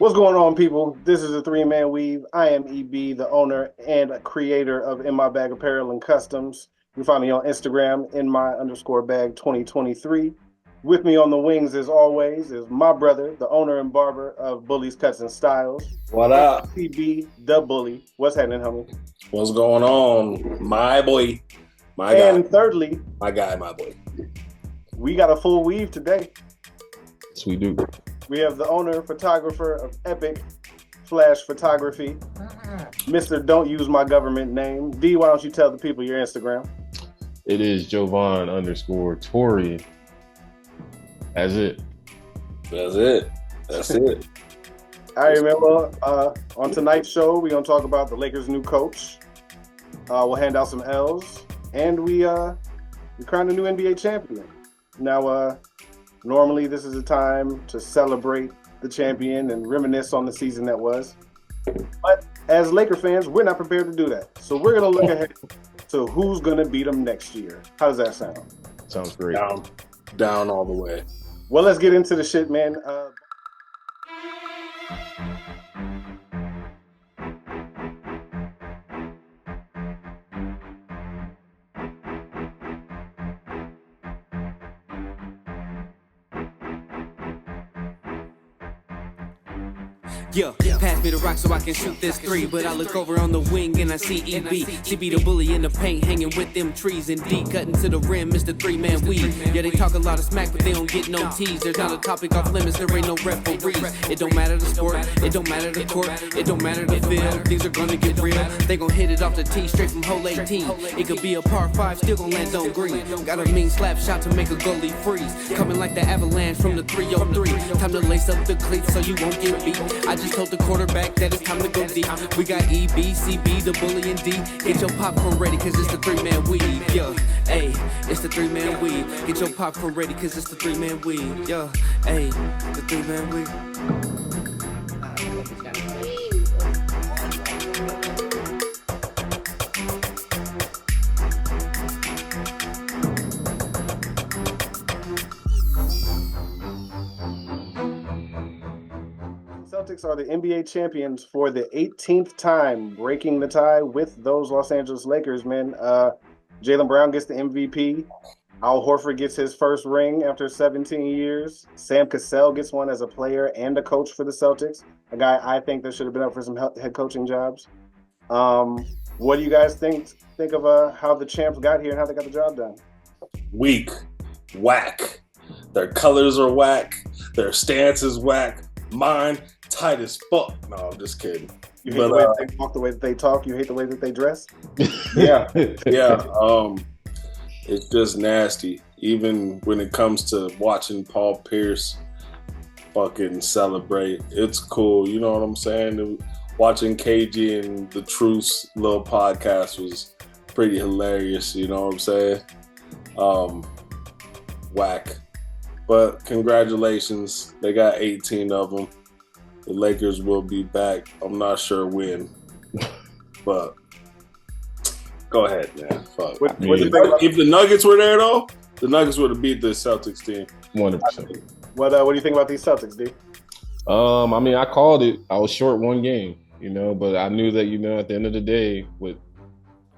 What's going on, people? This is a three-man weave. I am EB, the owner and creator of In My Bag Apparel and Customs. You can find me on Instagram, in_my_bag 2023. With me on the wings, as always, is my brother, the owner and barber of Bullies Cuts and Styles. What up? CB, the bully. What's happening, homie? What's going on? My boy. My guy. And thirdly, my boy. We got a full weave today. Yes, we do. We have the owner and photographer of Epic Flash Photography, Mr. Don't Use My Government Name. D, why don't you tell the people your Instagram? It is Jovan_Tory. That's it. That's it. All right, man. Well, on tonight's show, we're going to talk about the Lakers' new coach. We'll hand out some L's. And we crowned a new NBA champion. Now, normally this is a time to celebrate the champion and reminisce on the season that was. But as Laker fans, we're not prepared to do that. So we're going to look ahead to who's going to beat them next year. How does that sound? Sounds great. Down all the way. Well, let's get into the shit, man. Yeah, pass me the rock so I can shoot this three. But I look over on the wing and I see EB. CB the bully in the paint, hanging with them trees. And D cutting to the rim, Mr. Three-Man weave. Yeah, they talk a lot of smack, but they don't get no tease. There's not a topic off limits, there ain't no referees. It don't matter the sport, it don't matter the court, it don't matter the field. Things are gonna get real. They gon' hit it off the tee, straight from hole 18. It could be a par 5, still gon' land on green. Got a mean slap shot to make a goalie freeze. Coming like the avalanche from the 303. Time to lace up the cleats so you won't get beat. I just told the quarterback that it's time to go deep. We got E, B, C, B, the bully, and D. Get your popcorn ready, cause it's the three-man weave. Yeah, hey, it's the three-man weave. Get your popcorn ready, cause it's the three-man weave. Yeah, hey, the three-man weave. Celtics are the NBA champions for the 18th time, breaking the tie with those Los Angeles Lakers, man. Jaylen Brown gets the MVP. Al Horford gets his first ring after 17 years. Sam Cassell gets one as a player and a coach for the Celtics, a guy I think that should have been up for some head coaching jobs. What do you guys think of how the champs got here and how they got the job done? Weak. Whack. Their colors are whack. Their stance is whack. Mine tight as fuck. No, I'm just kidding. You hate the way that they walk, the way that they talk. You hate the way that they dress. Yeah. It's just nasty. Even when it comes to watching Paul Pierce fucking celebrate, it's cool. You know what I'm saying? Watching KG and the Truce little podcast was pretty hilarious. You know what I'm saying? Whack. But congratulations. They got 18 of them. The Lakers will be back. I'm not sure when. But go ahead, man. Fuck. If the Nuggets were there, though, the Nuggets would have beat the Celtics team. 100%. What do you think about these Celtics, D? I mean, I called it. I was short one game, but I knew that, at the end of the day, I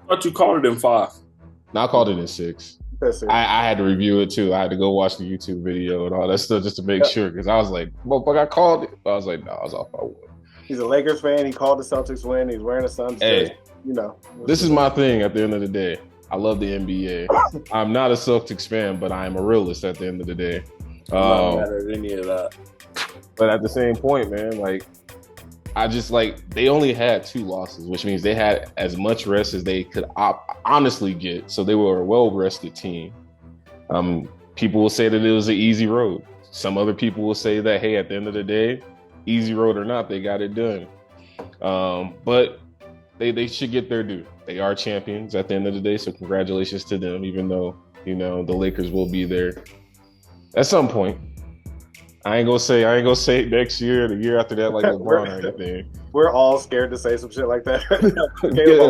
thought you called it in 5. I called it in 6. I had to review it too. I had to go watch the YouTube video and all that stuff just to make sure, because I was like, motherfucker, I called it. I was like, no, I was off by 1. He's a Lakers fan. He called the Celtics win. He's wearing a Suns jersey. This is my thing at the end of the day. I love the NBA. I'm not a Celtics fan, but I'm a realist at the end of the day. I'm not mad at any of that. But at the same point, man, they only had 2 losses, which means they had as much rest as they could honestly get. So they were a well-rested team. People will say that it was an easy road. Some other people will say that, hey, at the end of the day, easy road or not, they got it done. But they should get their due. They are champions at the end of the day, so congratulations to them, even though, the Lakers will be there at some point. I ain't gonna say next year, the year after that, like LeBron or anything. We're all scared to say some shit like that.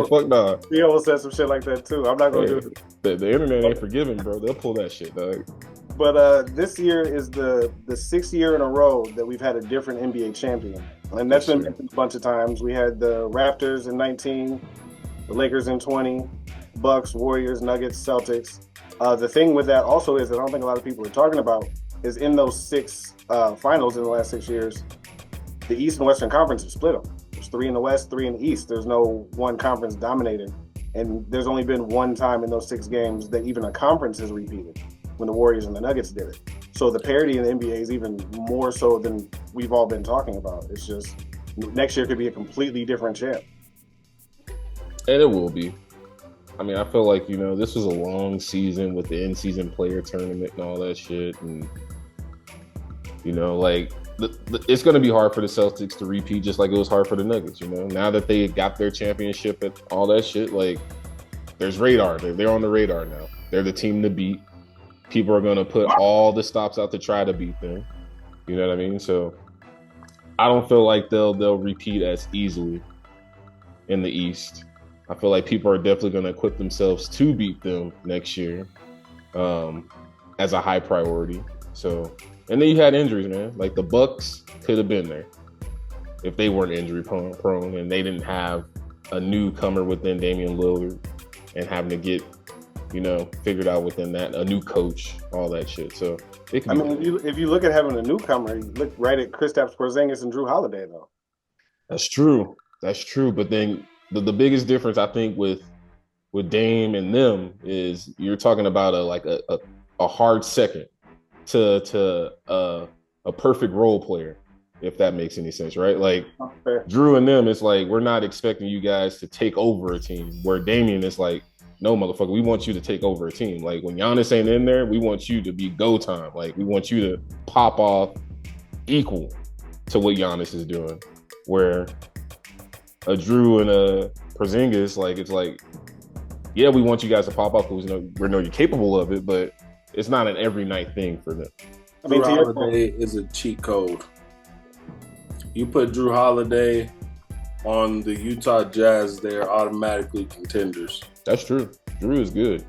Fuck no. He almost said some shit like that too. I'm not gonna do it. The internet ain't forgiving, bro. They'll pull that shit, dog. But this year is the sixth year in a row that we've had a different NBA champion. And that's been mentioned a bunch of times. We had the Raptors in 19, the Lakers in 20, Bucks, Warriors, Nuggets, Celtics. The thing with that also is that I don't think a lot of people are talking about is in those six finals in the last 6 years, the East and Western Conference have split them. There's 3 in the West, 3 in the East. There's no one conference dominating. And there's only been one time in those 6 games that even a conference has repeated, when the Warriors and the Nuggets did it. So the parity in the NBA is even more so than we've all been talking about. It's just next year could be a completely different champ. And it will be. I mean, I feel like, this was a long season with the in-season player tournament and all that shit. And, it's going to be hard for the Celtics to repeat just like it was hard for the Nuggets, Now that they got their championship and all that shit, there's radar. They're on the radar now. They're the team to beat. People are going to put all the stops out to try to beat them. You know what I mean? So I don't feel like they'll repeat as easily in the East. I feel like people are definitely going to equip themselves to beat them next year as a high priority. So, and then you had injuries, man. Like the Bucks could have been there if they weren't injury prone and they didn't have a newcomer within Damian Lillard and having to get figured out within that, a new coach, all that shit. So if you look at having a newcomer, you look right at Kristaps Porzingis and Drew Holiday, though. That's true. But then the biggest difference, I think, with Dame and them is you're talking about a hard second to a perfect role player, if that makes any sense, right? Like Drew and them, it's like we're not expecting you guys to take over a team. Where Damian is like, no, motherfucker, we want you to take over a team. Like when Giannis ain't in there, we want you to be go time. Like we want you to pop off equal to what Giannis is doing. Where a Drew and a Porzingis, it's like, yeah, we want you guys to pop off because we know you're capable of it, but it's not an every night thing for them. Drew Holiday is a cheat code. You put Drew Holiday on the Utah Jazz, they're automatically contenders. That's true. Drew is good.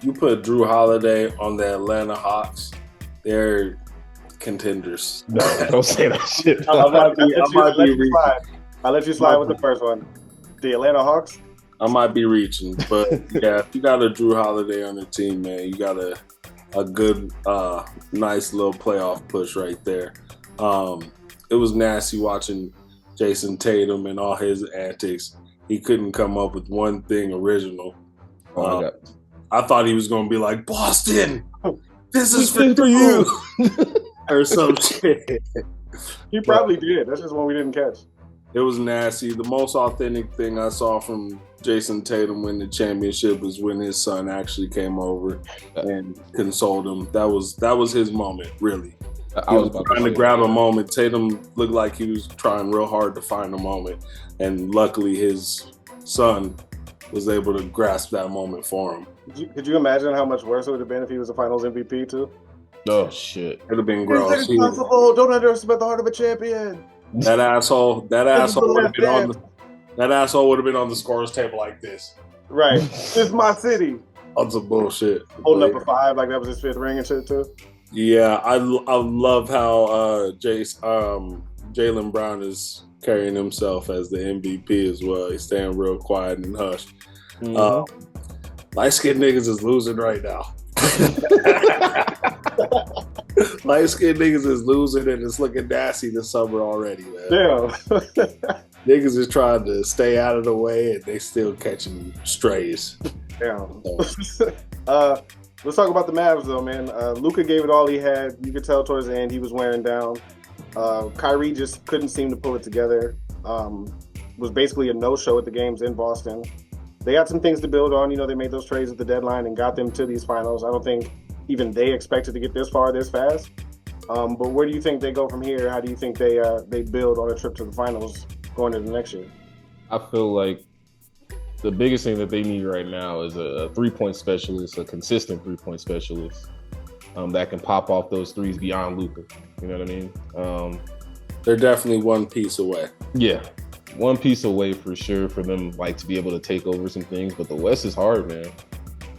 You put Drew Holiday on the Atlanta Hawks, they're contenders. No, don't say that shit. I'll let you slide with the first one. The Atlanta Hawks? I might be reaching, but yeah, if you got a Drew Holiday on the team, man, you got a good, nice little playoff push right there. It was nasty watching Jason Tatum and all his antics. He couldn't come up with one thing original. I thought he was going to be like, Boston, this is for you. Or some shit. He probably did. That's just one we didn't catch. It was nasty. The most authentic thing I saw from Jason Tatum win the championship was when his son actually came over and consoled him. That was his moment, really. He was trying to grab a moment. Tatum looked like he was trying real hard to find a moment, and luckily his son was able to grasp that moment for him. Could you imagine how much worse it would have been if he was a Finals MVP too? Oh shit! It'd have been gross. Impossible. Don't underestimate the heart of a champion. That asshole would have been on the scorer's table like this. Right. It's my city. On some bullshit. Holding up a 5 like that was his 5th ring and shit too. Yeah, I love how Jaylen Brown is carrying himself as the MVP as well. He's staying real quiet and hushed. Mm-hmm. Light-skinned niggas is losing right now. Light-skinned niggas is losing and it's looking nasty this summer already, man. Damn. Niggas is trying to stay out of the way and they still catching strays. Damn. Let's talk about the Mavs, though, man. Luka gave it all he had. You could tell towards the end he was wearing down. Kyrie just couldn't seem to pull it together. Was basically a no-show at the games in Boston. They got some things to build on. They made those trades at the deadline and got them to these finals. I don't think even they expected to get this far this fast. But where do you think they go from here? How do you think they build on a trip to the finals going into next year? I feel like the biggest thing that they need right now is a three-point specialist, a consistent three-point specialist that can pop off those threes beyond Luka. You know what I mean? They're definitely one piece away. Yeah, one piece away for sure for them, to be able to take over some things. But the West is hard, man.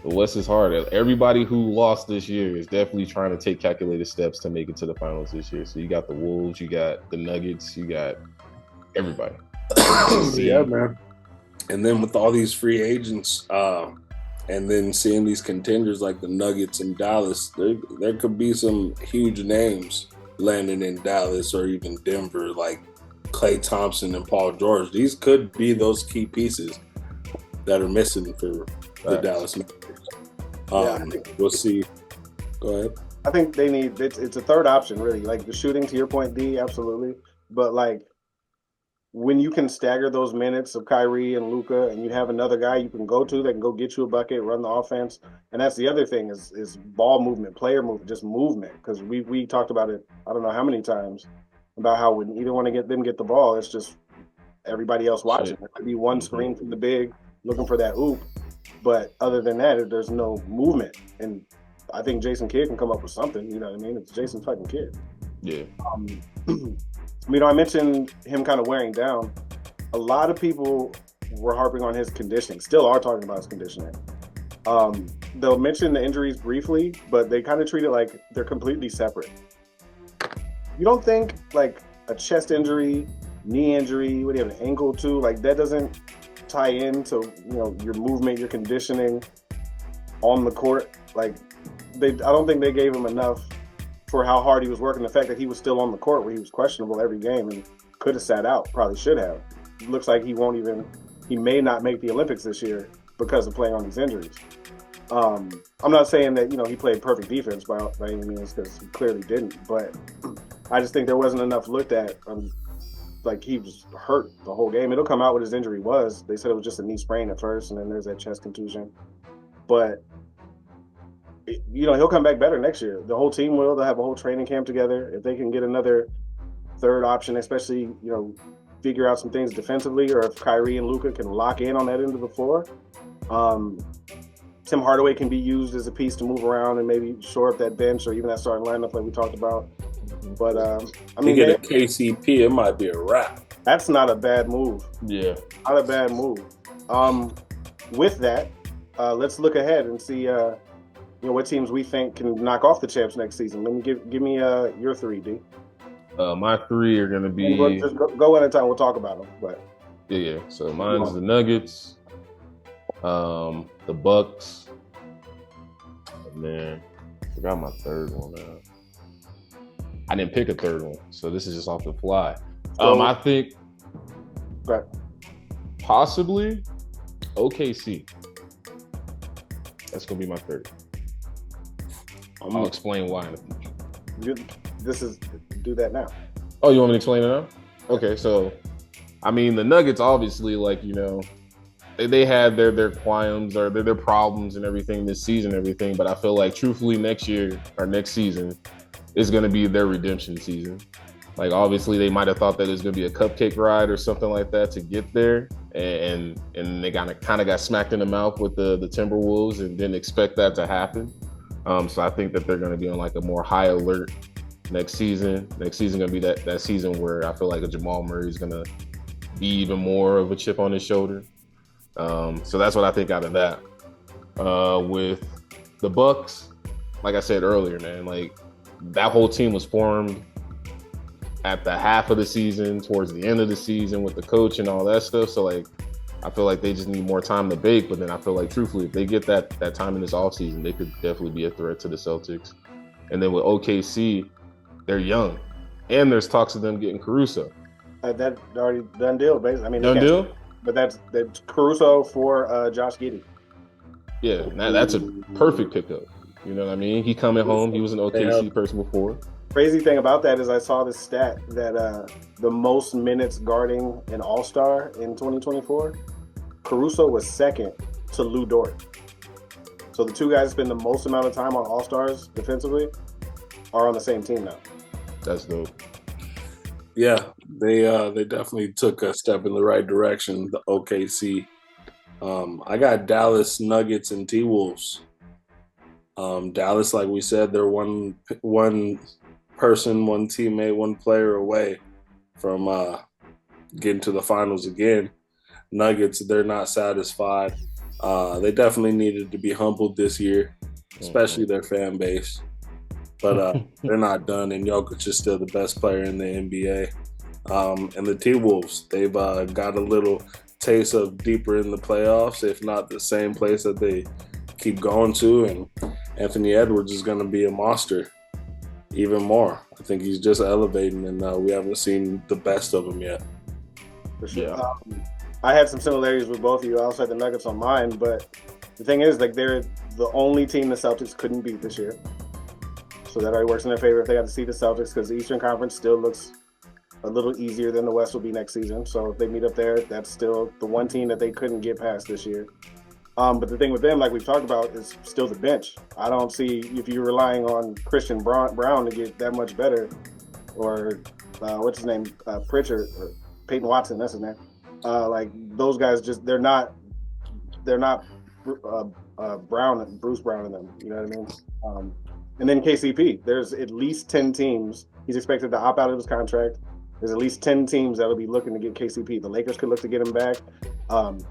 The West is hard. Everybody who lost this year is definitely trying to take calculated steps to make it to the finals this year. So you got the Wolves, you got the Nuggets, you got everybody. Yeah, man. And then with all these free agents, and then seeing these contenders like the Nuggets in Dallas, there could be some huge names landing in Dallas or even Denver, like Klay Thompson and Paul George. These could be those key pieces that are missing for the Dallas Mavericks. We'll see. Go ahead. I think they need it's a third option, really. Like the shooting, to your point, D, absolutely. But like when you can stagger those minutes of Kyrie and Luka, and you have another guy you can go to that can go get you a bucket, run the offense, and that's the other thing is ball movement, player movement, just movement. Because we talked about it, I don't know how many times, about how when either want to get the ball, it's just everybody else watching. There could be one screen from the big looking for that oop, but other than that, there's no movement. And I think Jason Kidd can come up with something. You know what I mean? It's Jason fucking Kidd. Yeah. I mentioned him kind of wearing down. A lot of people were harping on his conditioning, still are talking about his conditioning. They'll mention the injuries briefly, but they kind of treat it like they're completely separate. You don't think like a chest injury, knee injury, what do you have, an ankle too? Like that doesn't tie into, your movement, your conditioning on the court. Like I don't think they gave him enough for how hard he was working. The fact that he was still on the court where he was questionable every game and could have sat out, probably should have. It looks like he may not make the Olympics this year because of playing on these injuries. I'm not saying that, he played perfect defense by any means, because he clearly didn't, but I just think there wasn't enough looked at. Like he was hurt the whole game. It'll come out what his injury was. They said it was just a knee sprain at first, and then there's that chest contusion. But he'll come back better next year. The whole team will. They'll have a whole training camp together. If they can get another third option, especially, figure out some things defensively, or if Kyrie and Luka can lock in on that end of the floor. Tim Hardaway can be used as a piece to move around and maybe shore up that bench or even that starting lineup like we talked about. But, get a KCP, it might be a wrap. That's not a bad move. Yeah. Not a bad move. With that, let's look ahead and see what teams we think can knock off the champs next season. Let me give me your three, D. My three are going to be... Just go one at a time. We'll talk about them. But yeah. So mine's the Nuggets, the Bucks, and then I forgot my third one now. I didn't pick a third one, so this is just off the fly. I think possibly OKC. That's going to be my third. I'll explain why in the future. Do that now. Oh, you want me to explain it now? Okay, so, the Nuggets obviously, they had their qualms or their problems and everything this season, but I feel like truthfully next year or next season is going to be their redemption season. Like obviously they might have thought that it was going to be a cupcake ride or something like that to get there, and they kind of got smacked in the mouth with the Timberwolves and didn't expect that to happen. So I think that they're going to be on like a more high alert next season. Next season going to be that season where I feel like a Jamal Murray is going to be even more of a chip on his shoulder. So that's what I think out of that. With the Bucks, like I said earlier, man, like that whole team was formed at the half of the season, towards the end of the season with the coach and all that stuff. So like, I feel like they just need more time to bake. But then I feel like truthfully, if they get that time in this offseason, they could definitely be a threat to the Celtics. And then with OKC, they're young, and there's talks of them getting Caruso. That already done deal, basically. Done deal? But that's Caruso for Josh Giddey. Yeah, that's a perfect pickup. You know what I mean? He coming home. He was an OKC person before. Crazy thing about that is I saw this stat that the most minutes guarding an All-Star in 2024, Caruso was second to Lou Dort. So the two guys that spend the most amount of time on All-Stars defensively are on the same team now. That's dope. Yeah, they definitely took a step in the right direction, the OKC. I got Dallas, Nuggets, and T-Wolves. Dallas, like we said, they're one person, one teammate, one player away from getting to the finals again. Nuggets, they're not satisfied. They definitely needed to be humbled this year, especially their fan base. But they're not done, and Jokic is still the best player in the NBA. And the T-Wolves, they've got a little taste of deeper in the playoffs, if not the same place that they keep going to. And Anthony Edwards is going to be a monster even more. I think he's just elevating, and we haven't seen the best of him yet. For sure. Yeah. I had some similarities with both of you. I also had the Nuggets on mine, but the thing is, like, they're the only team the Celtics couldn't beat this year. So that already works in their favor if they got to see the Celtics, because the Eastern Conference still looks a little easier than the West will be next season. So if they meet up there, that's still the one team that they couldn't get past this year. But the thing with them, like we've talked about, is still the bench. I don't see, if you're relying on Christian Brown to get that much better, or what's his name, Pritchard, or Peyton Watson, that's his name. Like those guys, just they're not Bruce Brown in them. You know what I mean? And then KCP, there's at least 10 teams. He's expected to opt out of his contract. There's at least 10 teams that'll be looking to get KCP. The Lakers could look to get him back.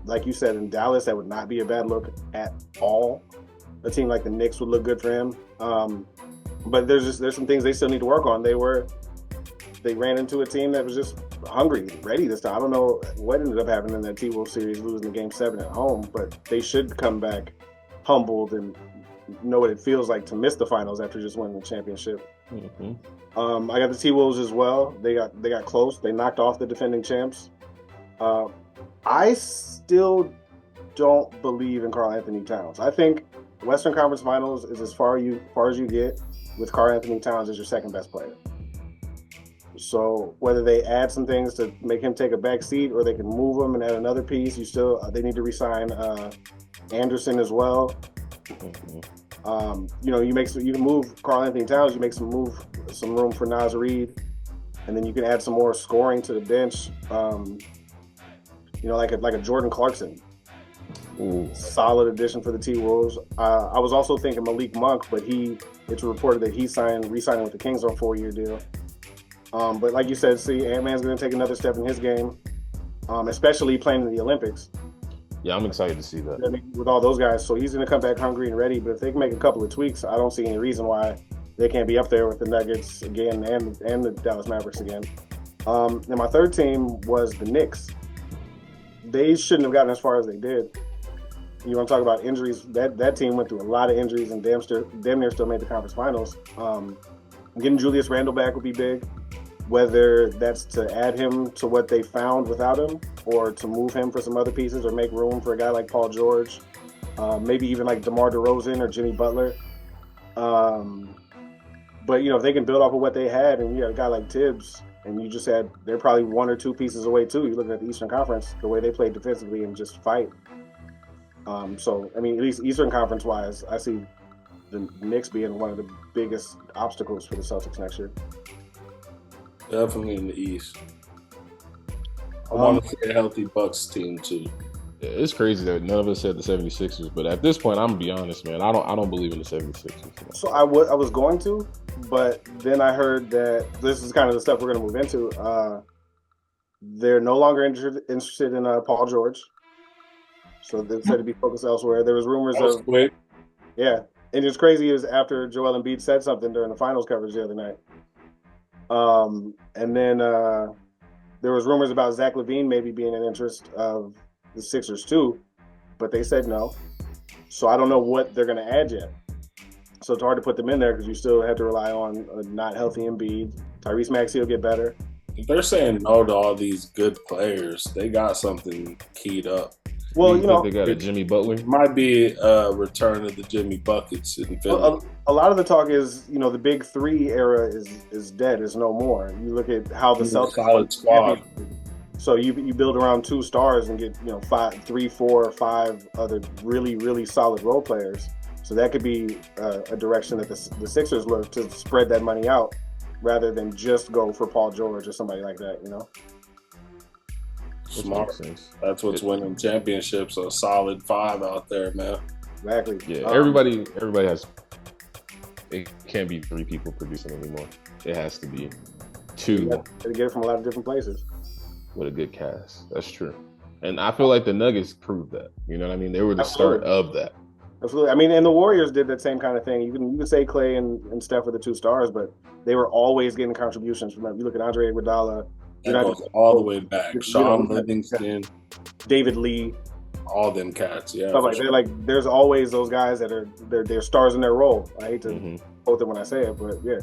Like you said, in Dallas, that would not be a bad look at all. A team like the Knicks would look good for him. But there's some things they still need to work on. They ran into a team that was just hungry, ready this time. I don't know what ended up happening in that T-Wolves series, losing the Game 7 at home, but they should come back humbled and know what it feels like to miss the finals after just winning the championship. Mm-hmm. I got the T-Wolves as well. They got close. They knocked off the defending champs. I still don't believe in Karl Anthony Towns. I think Western Conference Finals is as far as you get with Karl Anthony Towns as your second best player. So whether they add some things to make him take a back seat, or they can move him and add another piece, they need to re-sign Anderson as well. You can move Karl Anthony Towns, you make some room for Naz Reid, and then you can add some more scoring to the bench. Like a Jordan Clarkson. Ooh. Solid addition for the T-Wolves. I was also thinking Malik Monk, but it's reported that he's re-signing with the Kings on a 4-year deal. But like you said, Ant-Man's going to take another step in his game, especially playing in the Olympics. Yeah, I'm excited to see that. With all those guys. So he's going to come back hungry and ready. But if they can make a couple of tweaks, I don't see any reason why they can't be up there with the Nuggets again and the Dallas Mavericks again. And my third team was the Knicks. They shouldn't have gotten as far as they did. You want to talk about injuries? That team went through a lot of injuries and damn near still made the conference finals. Getting Julius Randle back would be big. Whether that's to add him to what they found without him, or to move him for some other pieces, or make room for a guy like Paul George, maybe even like DeMar DeRozan or Jimmy Butler. But if they can build off of what they had, and you had a guy like Tibbs, and they're probably one or two pieces away too. You look at the Eastern Conference, the way they play defensively and just fight. So at least Eastern Conference wise, I see the Knicks being one of the biggest obstacles for the Celtics next year. Definitely in the East. I want to see a healthy Bucks team too. Yeah, it's crazy that none of us said the 76ers, but at this point, I'm gonna be honest, man. I don't believe in the 76ers. So I was going to, but then I heard that this is kind of the stuff we're gonna move into. They're no longer interested in Paul George, so they said to be focused elsewhere. There was rumors of quick. Yeah, and it's crazy is after Joel Embiid said something during the finals coverage the other night. And then there was rumors about Zach LaVine maybe being an interest of the Sixers too, but they said no. So I don't know what they're going to add yet. So it's hard to put them in there because you still have to rely on a not healthy Embiid. Tyrese Maxey will get better. If they're saying no to all these good players, they got something keyed up. Well, they got a Jimmy Butler. It might be a return of the Jimmy Buckets in Philly. A lot of the talk is, the big three era is dead, is no more. You look at how the Celtics solid squad. So you build around two stars and get 3, 4, 5 other really, really solid role players. So that could be a direction that the Sixers look to spread that money out rather than just go for Paul George or somebody like that. Smart. That's what's winning championships. A solid 5 out there, man. Exactly. Yeah, everybody has. It can't be 3 people producing anymore. It has to be 2. You got to get it from a lot of different places. With a good cast. That's true. And I feel like the Nuggets proved that. You know what I mean? They were the start of that. Absolutely. I mean, and the Warriors did that same kind of thing. You can say Clay and Steph were the 2 stars, but they were always getting contributions from them. You look at Andre Iguodala. That goes all the way back. Sean Livingston, David Lee, all them cats. Yeah, stuff like that. There's always those guys that are they're stars in their role. I hate to quote them when I say it, but yeah.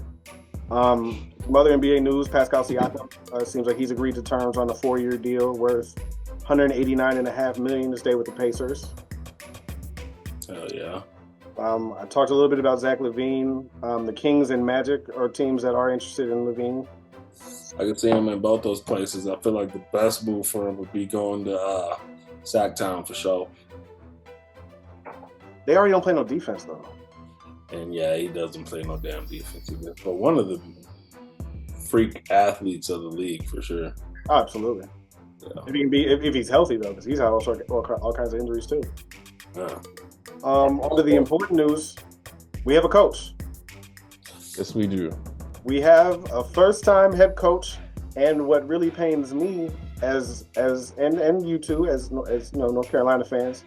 Some other NBA news: Pascal Siakam seems like he's agreed to terms on a 4-year deal worth $189.5 million to stay with the Pacers. Hell yeah. I talked a little bit about Zach LaVine. The Kings and Magic are teams that are interested in LaVine. I can see him in both those places. I feel like the best move for him would be going to Sacktown for sure. They already don't play no defense though. And yeah, he doesn't play no damn defense either. But one of the freak athletes of the league for sure. Oh, absolutely. Yeah. If he can be, if he's healthy though, because he's had all kinds of injuries too. Yeah. On to the important news, we have a coach. Yes, we do. We have a first-time head coach, and what really pains me and you too as North Carolina fans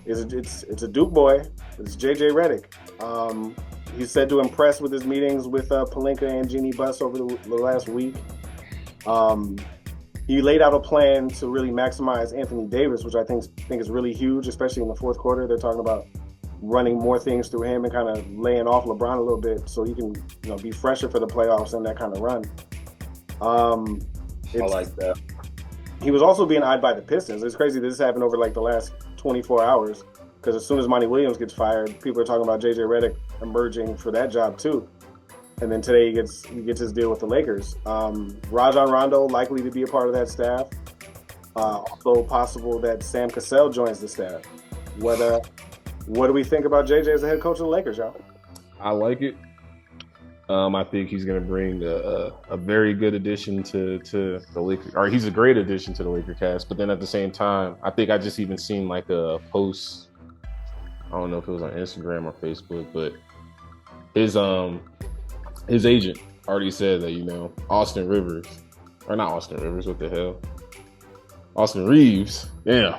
is it's a Duke boy. It's JJ Redick. He's said to impress with his meetings with Pelinka and Jeannie Buss over the last week. He laid out a plan to really maximize Anthony Davis, which I think is really huge, especially in the fourth quarter. They're talking about running more things through him and kind of laying off LeBron a little bit so he can be fresher for the playoffs and that kind of run. I like that. He was also being eyed by the Pistons. It's crazy this happened over like the last 24 hours because as soon as Monty Williams gets fired, people are talking about JJ Redick emerging for that job too. And then today he gets his deal with the Lakers. Rajon Rondo likely to be a part of that staff. Also possible that Sam Cassell joins the staff. What do we think about JJ as the head coach of the Lakers, y'all? I like it. I think he's going to bring a very good addition to the Lakers. Or he's a great addition to the Laker cast. But then at the same time, I think I just even seen like a post. I don't know if it was on Instagram or Facebook, but his agent already said that Austin Reeves, what the hell? Austin Reeves, yeah.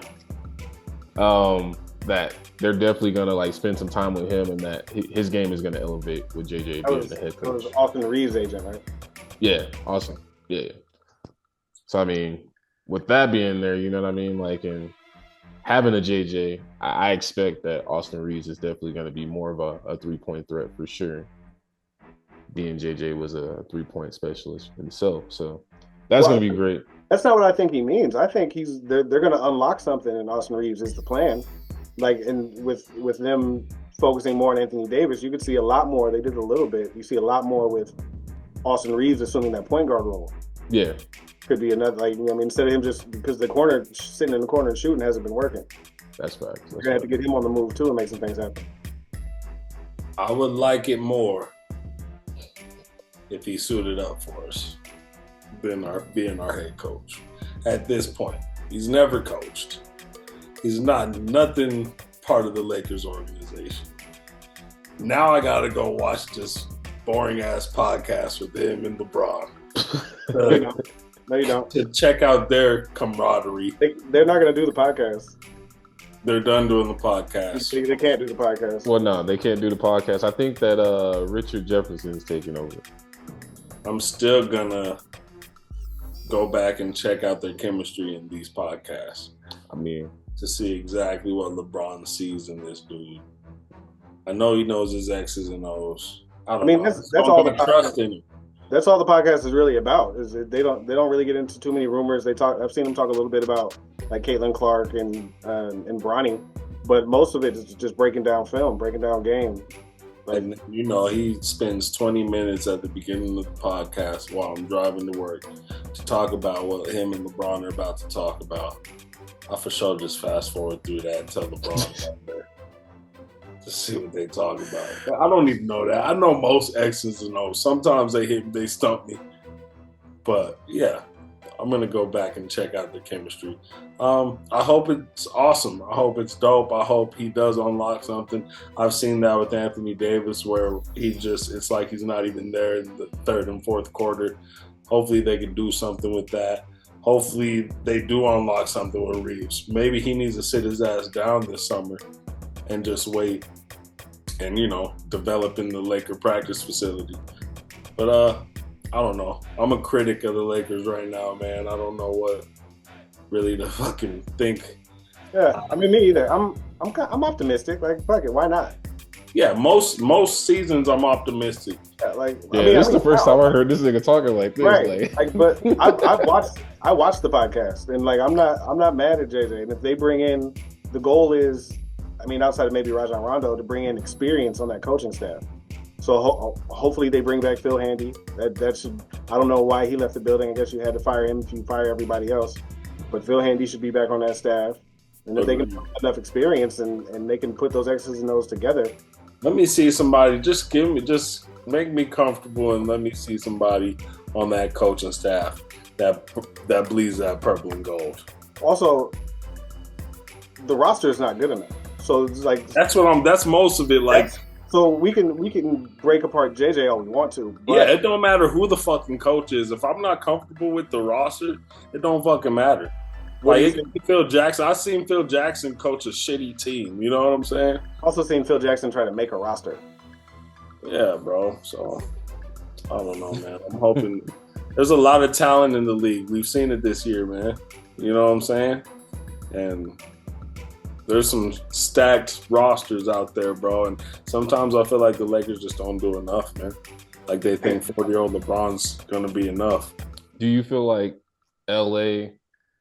That they're definitely gonna like spend some time with him, and that his game is gonna elevate with JJ being the head coach. That was Austin Reeves' agent, right? Yeah, awesome. Yeah. So I mean, with that being there, you know what I mean, like, and having a JJ, I expect that Austin Reeves is definitely gonna be more of a 3-point threat for sure. Being JJ was a 3-point specialist himself, so that's gonna be great. That's not what I think he means. I think they're gonna unlock something in Austin Reeves is the plan. Like, and with them focusing more on Anthony Davis, you could see a lot more. They did a little bit. You see a lot more with Austin Reeves assuming that point guard role. Yeah, could be another instead of him just because the corner sitting in the corner and shooting hasn't been working. That's right. You're gonna have to get him on the move too and make some things happen. I would like it more if he suited up for us, being our head coach. At this point, he's never coached. He's nothing part of the Lakers organization. Now I gotta go watch this boring ass podcast with him and LeBron. No, you don't. To check out their camaraderie. They're not gonna do the podcast. They're done doing the podcast. They can't do the podcast. Well, no, they can't do the podcast. I think that Richard Jefferson's taking over. I'm still gonna go back and check out their chemistry in these podcasts. I mean, to see exactly what LeBron sees in this dude. I know he knows his X's and O's. I mean, that's all the trust in him. That's all the podcast is really about. Is they don't really get into too many rumors. I've seen them talk a little bit about like Caitlin Clark and Bronny, but most of it is just breaking down film, breaking down game. Like, and he spends 20 minutes at the beginning of the podcast while I'm driving to work to talk about what him and LeBron are about to talk about. I for sure just fast forward through that and tell LeBron out there to see what they talk about. I don't even know that. I know most X's and O's. Sometimes they stump me. But yeah, I'm gonna go back and check out the chemistry. I hope it's awesome. I hope it's dope. I hope he does unlock something. I've seen that with Anthony Davis where it's like he's not even there in the third and fourth quarter. Hopefully they can do something with that. hopefully they do unlock something with Reeves. Maybe he needs to sit his ass down this summer and just wait and, develop in the Laker practice facility. But I don't know. I'm a critic of the Lakers right now, man. I don't know what really to fucking think. Yeah, I mean, me either. I'm optimistic. Like, fuck it, why not? Yeah, most seasons I'm optimistic. Yeah, this is the first time I heard this nigga talking like this. Right. But I watched the podcast, and I'm not mad at JJ. And if they bring in, the goal is, outside of maybe Rajon Rondo, to bring in experience on that coaching staff. So hopefully they bring back Phil Handy. That should. I don't know why he left the building. I guess you had to fire him if you fire everybody else. But Phil Handy should be back on that staff. And if they can have enough experience and they can put those X's and O's together. Let me see somebody. Just make me comfortable and let me see somebody on that coaching staff that bleeds that purple and gold. Also, the roster is not good enough. So it's like that's most of it. So we can break apart JJ all we want to. But yeah, it don't matter who the fucking coach is. If I'm not comfortable with the roster, it don't fucking matter. Phil Jackson. I've seen Phil Jackson coach a shitty team. You know what I'm saying? Also seen Phil Jackson try to make a roster. Yeah, bro. So I don't know, man. I'm hoping there's a lot of talent in the league. We've seen it this year, man. You know what I'm saying? And there's some stacked rosters out there, bro. And sometimes I feel like the Lakers just don't do enough, man. Like they think 40-year-old LeBron's gonna be enough. Do you feel like LA?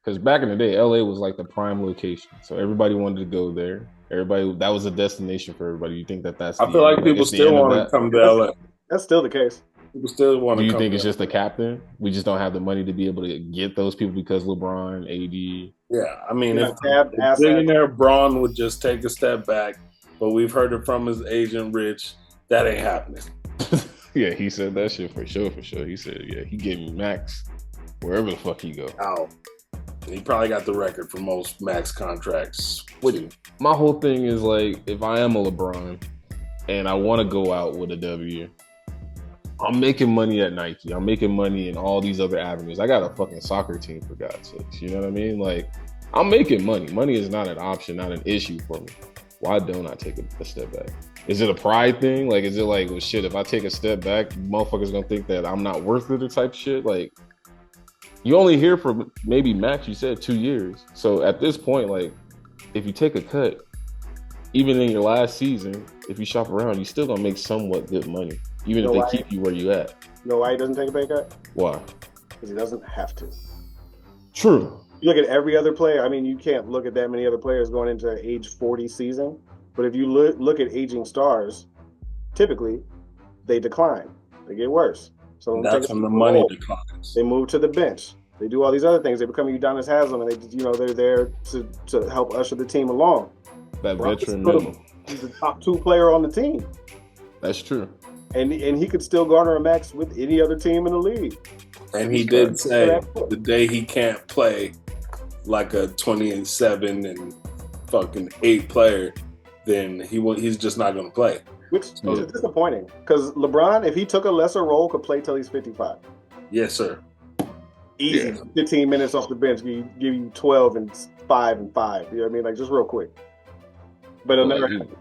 Because back in the day, LA was like the prime location, so everybody wanted to go there. That was a destination for everybody. You think that's? I feel like people still want to come to LA. That's still the case. People still want to. Do you think it's just the captain? We just don't have the money to be able to get those people because LeBron, AD. Yeah, if billionaire Braun would just take a step back, but we've heard it from his agent Rich, that ain't happening. Yeah, he said that shit for sure. He said, yeah, he gave me max wherever the fuck he go. Oh. He probably got the record for most max contracts. My whole thing is if I am a LeBron and I want to go out with a W, I'm making money at Nike. I'm making money in all these other avenues. I got a fucking soccer team, for God's sakes. You know what I mean? I'm making money. Money is not an option, not an issue for me. Why don't I take a step back? Is it a pride thing? Is it well, shit, if I take a step back, motherfuckers gonna think that I'm not worth it or type shit? You only here for maybe max, you said 2 years. So at this point, if you take a cut, even in your last season, if you shop around, you still gonna make somewhat good money, even if they keep you where you at. You know why he doesn't take a pay cut? Why? Because he doesn't have to. True. You look at every other player. You can't look at that many other players going into an age 40 season. But if you look at aging stars, typically they decline. They get worse. So that's when the money declines. They move to the bench. They do all these other things. They become Udonis Haslem, and they're there to help usher the team along. That veteran minimum. He's the top 2 player on the team. That's true. And he could still garner a max with any other team in the league. And he did say the day he can't play like a 20-7 and fucking 8 player, then he's just not going to play. Which is disappointing because LeBron, if he took a lesser role, could play till he's 55. Yes, sir. Easy. Yeah. 15 minutes off the bench, give you 12 and 5 and 5. You know what I mean? Just real quick. But it'll never happen.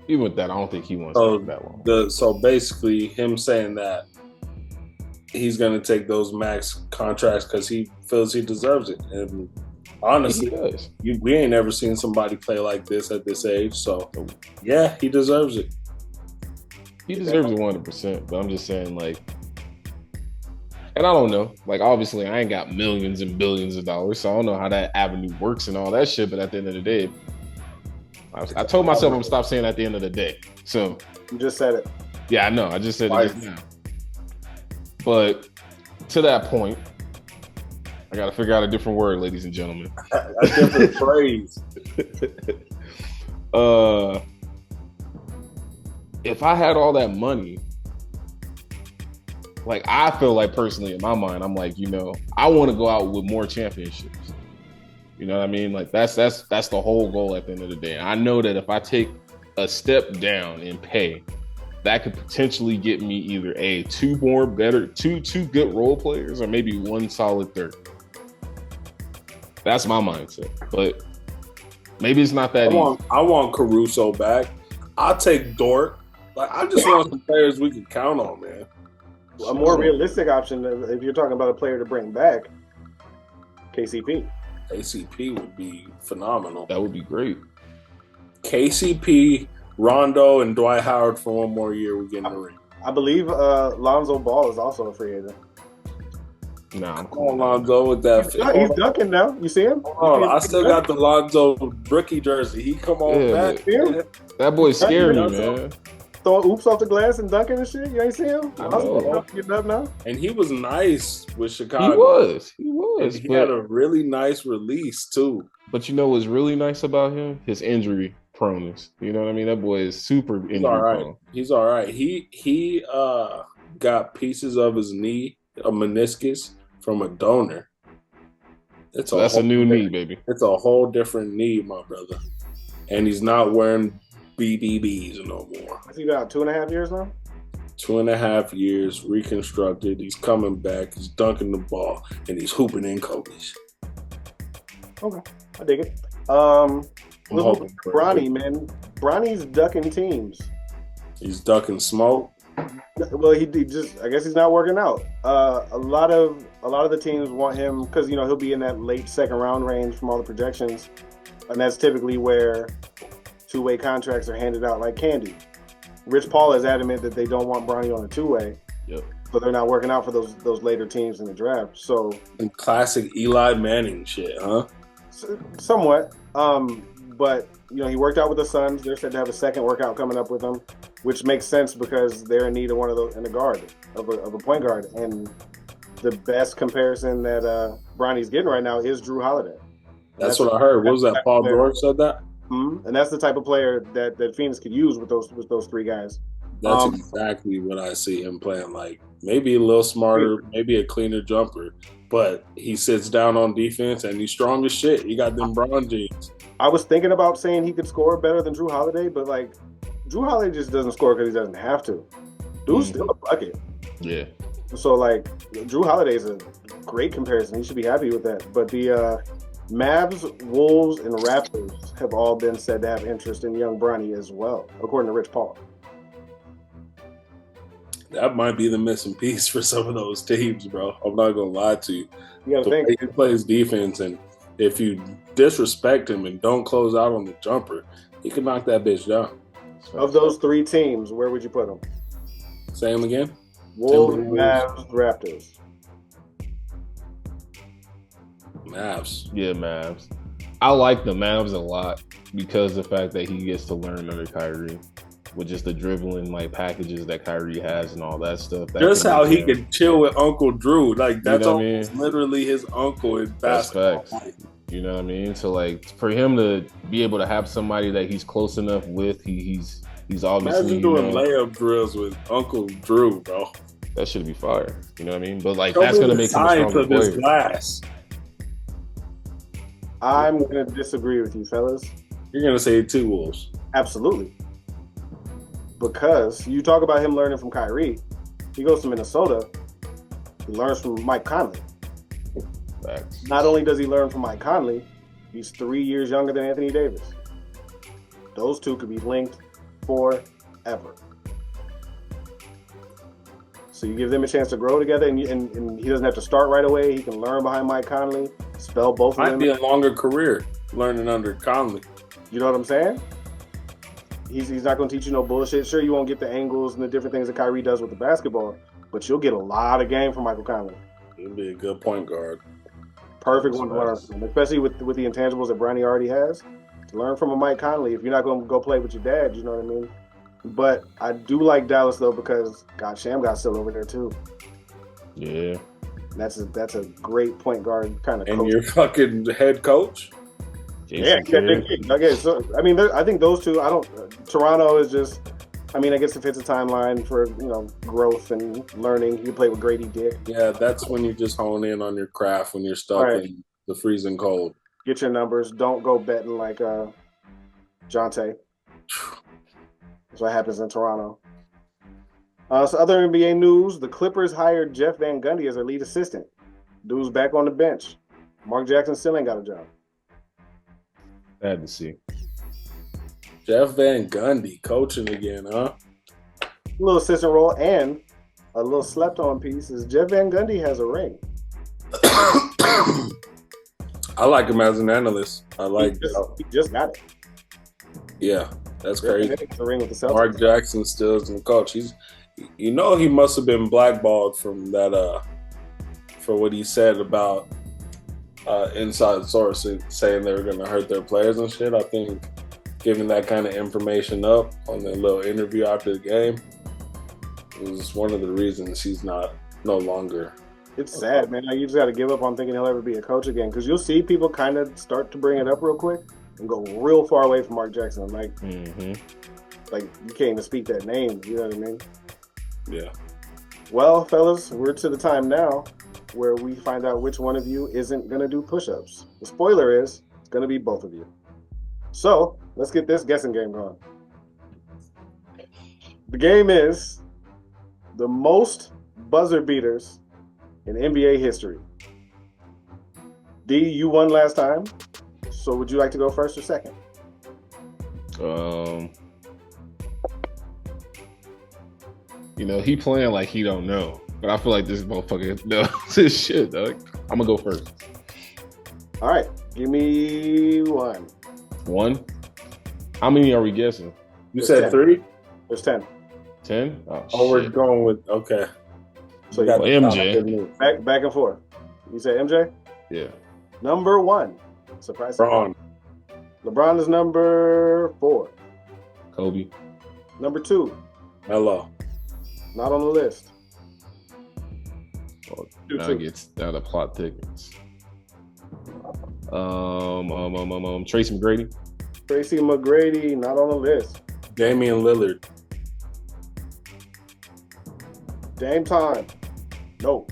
Even with that, I don't think he wants to take that long. So basically, him saying that he's going to take those max contracts because he feels he deserves it. And honestly, we ain't ever seen somebody play like this at this age. So, yeah, he deserves it. He deserves it 100%. But I'm just saying, and I don't know. Obviously, I ain't got millions and billions of dollars, so I don't know how that avenue works and all that shit. But at the end of the day, I told myself I'm going to stop saying at the end of the day. So you just said it. Yeah, I know. I just said it just now. But to that point, I got to figure out a different word, ladies and gentlemen. A different phrase. If I had all that money, I feel personally in my mind, I'm I want to go out with more championships. You know what I mean? That's the whole goal at the end of the day. I know that if I take a step down in pay, that could potentially get me either two good role players or maybe one solid third. That's my mindset. But maybe it's not that easy. I want Caruso back. I'll take Dort. Like, I just want some players we can count on, man. A more realistic option, if you're talking about a player to bring back, KCP. KCP would be phenomenal. That would be great. KCP, Rondo, and Dwight Howard for one more year. We get in the ring. I believe Lonzo Ball is also a free agent. Nah, I'm cool. Lonzo with that. He's dunking now. You see him? Oh, I still got the Lonzo rookie jersey. He come on back. That boy's scary, man. Throwing oops off the glass and dunking and shit. You ain't see him? Getting up now. And he was nice with Chicago. He was. He had a really nice release too. But you know what's really nice about him? His injury proneness. You know what I mean? That boy is super injury prone. He's all right. He got pieces of his knee, a meniscus, from a donor. That's a new knee, baby. It's a whole different knee, my brother. And he's not wearing BDBs no more. Has he got 2.5 years now? 2.5 years, reconstructed. He's coming back. He's dunking the ball, and he's hooping in Kobe's. Okay, I dig it. Bronny, man. Bronny's ducking teams. He's ducking smoke. Well, he just, I guess he's not working out. A lot of the teams want him because, you know, he'll be in that late second round range from all the projections. And that's typically where two-way contracts are handed out like candy. Rich Paul is adamant that they don't want Bronny on a two-way. Yep. So they're not working out for those later teams in the draft. So and classic Eli Manning shit, huh? Somewhat. But, you know, he worked out with the Suns. They're said to have a second workout coming up with him, which makes sense because they're in need of one of those in the guard, of a point guard. And the best comparison that Bronny's getting right now is Drew Holiday. That's what I heard. What was that? Paul George said that? Mm-hmm. And that's the type of player that Phoenix could use with those three guys. That's exactly what I see him playing like. Maybe a little smarter, maybe a cleaner jumper, but he sits down on defense and he's strong as shit. He got them Bron jeans. I was thinking about saying he could score better than Drew Holiday, but like Drew Holiday just doesn't score because he doesn't have to. Dude's still a bucket. Yeah. So like Drew Holiday is a great comparison. He should be happy with that. But the Mavs, Wolves, and Raptors have all been said to have interest in young Bronny as well, according to Rich Paul. That might be the missing piece for some of those teams, bro. I'm not gonna lie to you. You gotta think he plays defense, and if you disrespect him and don't close out on the jumper, he can knock that bitch down. Of those three teams, where would you put them? Say him again. Wolves, Mavs, Raptors. Mavs. Yeah, Mavs. I like the Mavs a lot because of the fact that he gets to learn under Kyrie with just the dribbling like packages that Kyrie has and all that stuff. Just how he can chill with Uncle Drew. Like that's literally his uncle in basketball. You know what I mean? So like for him to be able to have somebody that he's close enough with, he's obviously imagine doing layup drills with Uncle Drew, bro. That should be fire. You know what I mean? But like that's gonna make him a stronger player. Glass. I'm gonna disagree with you, fellas. You're gonna say two Wolves. Absolutely. Because you talk about him learning from Kyrie. He goes to Minnesota. He learns from Mike Conley. Facts. Not only does he learn from Mike Conley, he's 3 years younger than Anthony Davis. Those two could be linked forever. So you give them a chance to grow together, and he doesn't have to start right away. He can learn behind Mike Conley, spell both of them. Might be a longer career learning under Conley. You know what I'm saying? He's not going to teach you no bullshit. Sure, you won't get the angles and the different things that Kyrie does with the basketball, but you'll get a lot of game from Michael Conley. He'll be a good point guard. Perfect one to learn from, especially with the intangibles that Bronny already has. To learn from a Mike Conley, if you're not going to go play with your dad, you know what I mean? But I do like Dallas, though, because, God, Sham got still over there, too. Yeah. That's a great point guard kind of coach. And your fucking head coach? Okay, so I mean, I think those two. Toronto is just. I mean, I guess if it's a timeline for growth and learning, you play with Grady Dick. Yeah, that's when you just hone in on your craft when you're stuck in the freezing cold. Get your numbers. Don't go betting like Jonte. That's what happens in Toronto. So other NBA news: the Clippers hired Jeff Van Gundy as their lead assistant. Dude's back on the bench. Mark Jackson still ain't got a job. Sad to see. Jeff Van Gundy coaching again, huh? A little assistant role and a little slept-on piece is Jeff Van Gundy has a ring. I like him as an analyst. He just got it. Yeah, that's crazy. The ring with the Celtics. Mark Jackson still isn't coach. He must have been blackballed from that for what he said about inside sources saying they were going to hurt their players and shit. I think giving that kind of information up on the little interview after the game was one of the reasons he's no longer. It's sad, man. Like, you just got to give up on thinking he'll ever be a coach again, because you'll see people kind of start to bring it up real quick and go real far away from Mark Jackson. Like, like you can't even speak that name. You know what I mean? Yeah. Well, fellas, we're to the time now where we find out which one of you isn't going to do push-ups. The spoiler is it's going to be both of you. So let's get this guessing game going. The game is the most buzzer beaters in NBA history. D, you won last time. So would you like to go first or second? He playing like he don't know. But I feel like this motherfucker knows his shit, dog. I'm going to go first. All right. Give me one. One? How many are we guessing? You said 10. 3? There's 10. 10? Oh, we're going with, okay. So you got MJ. Back and forth. You said MJ? Yeah. Number 1. Surprise. LeBron. LeBron is number 4. Kobe. Number 2. Melo. Not on the list. Nuggets. Now the plot thickens. Tracy McGrady. Tracy McGrady, not on the list. Damian Lillard. Dame time. No.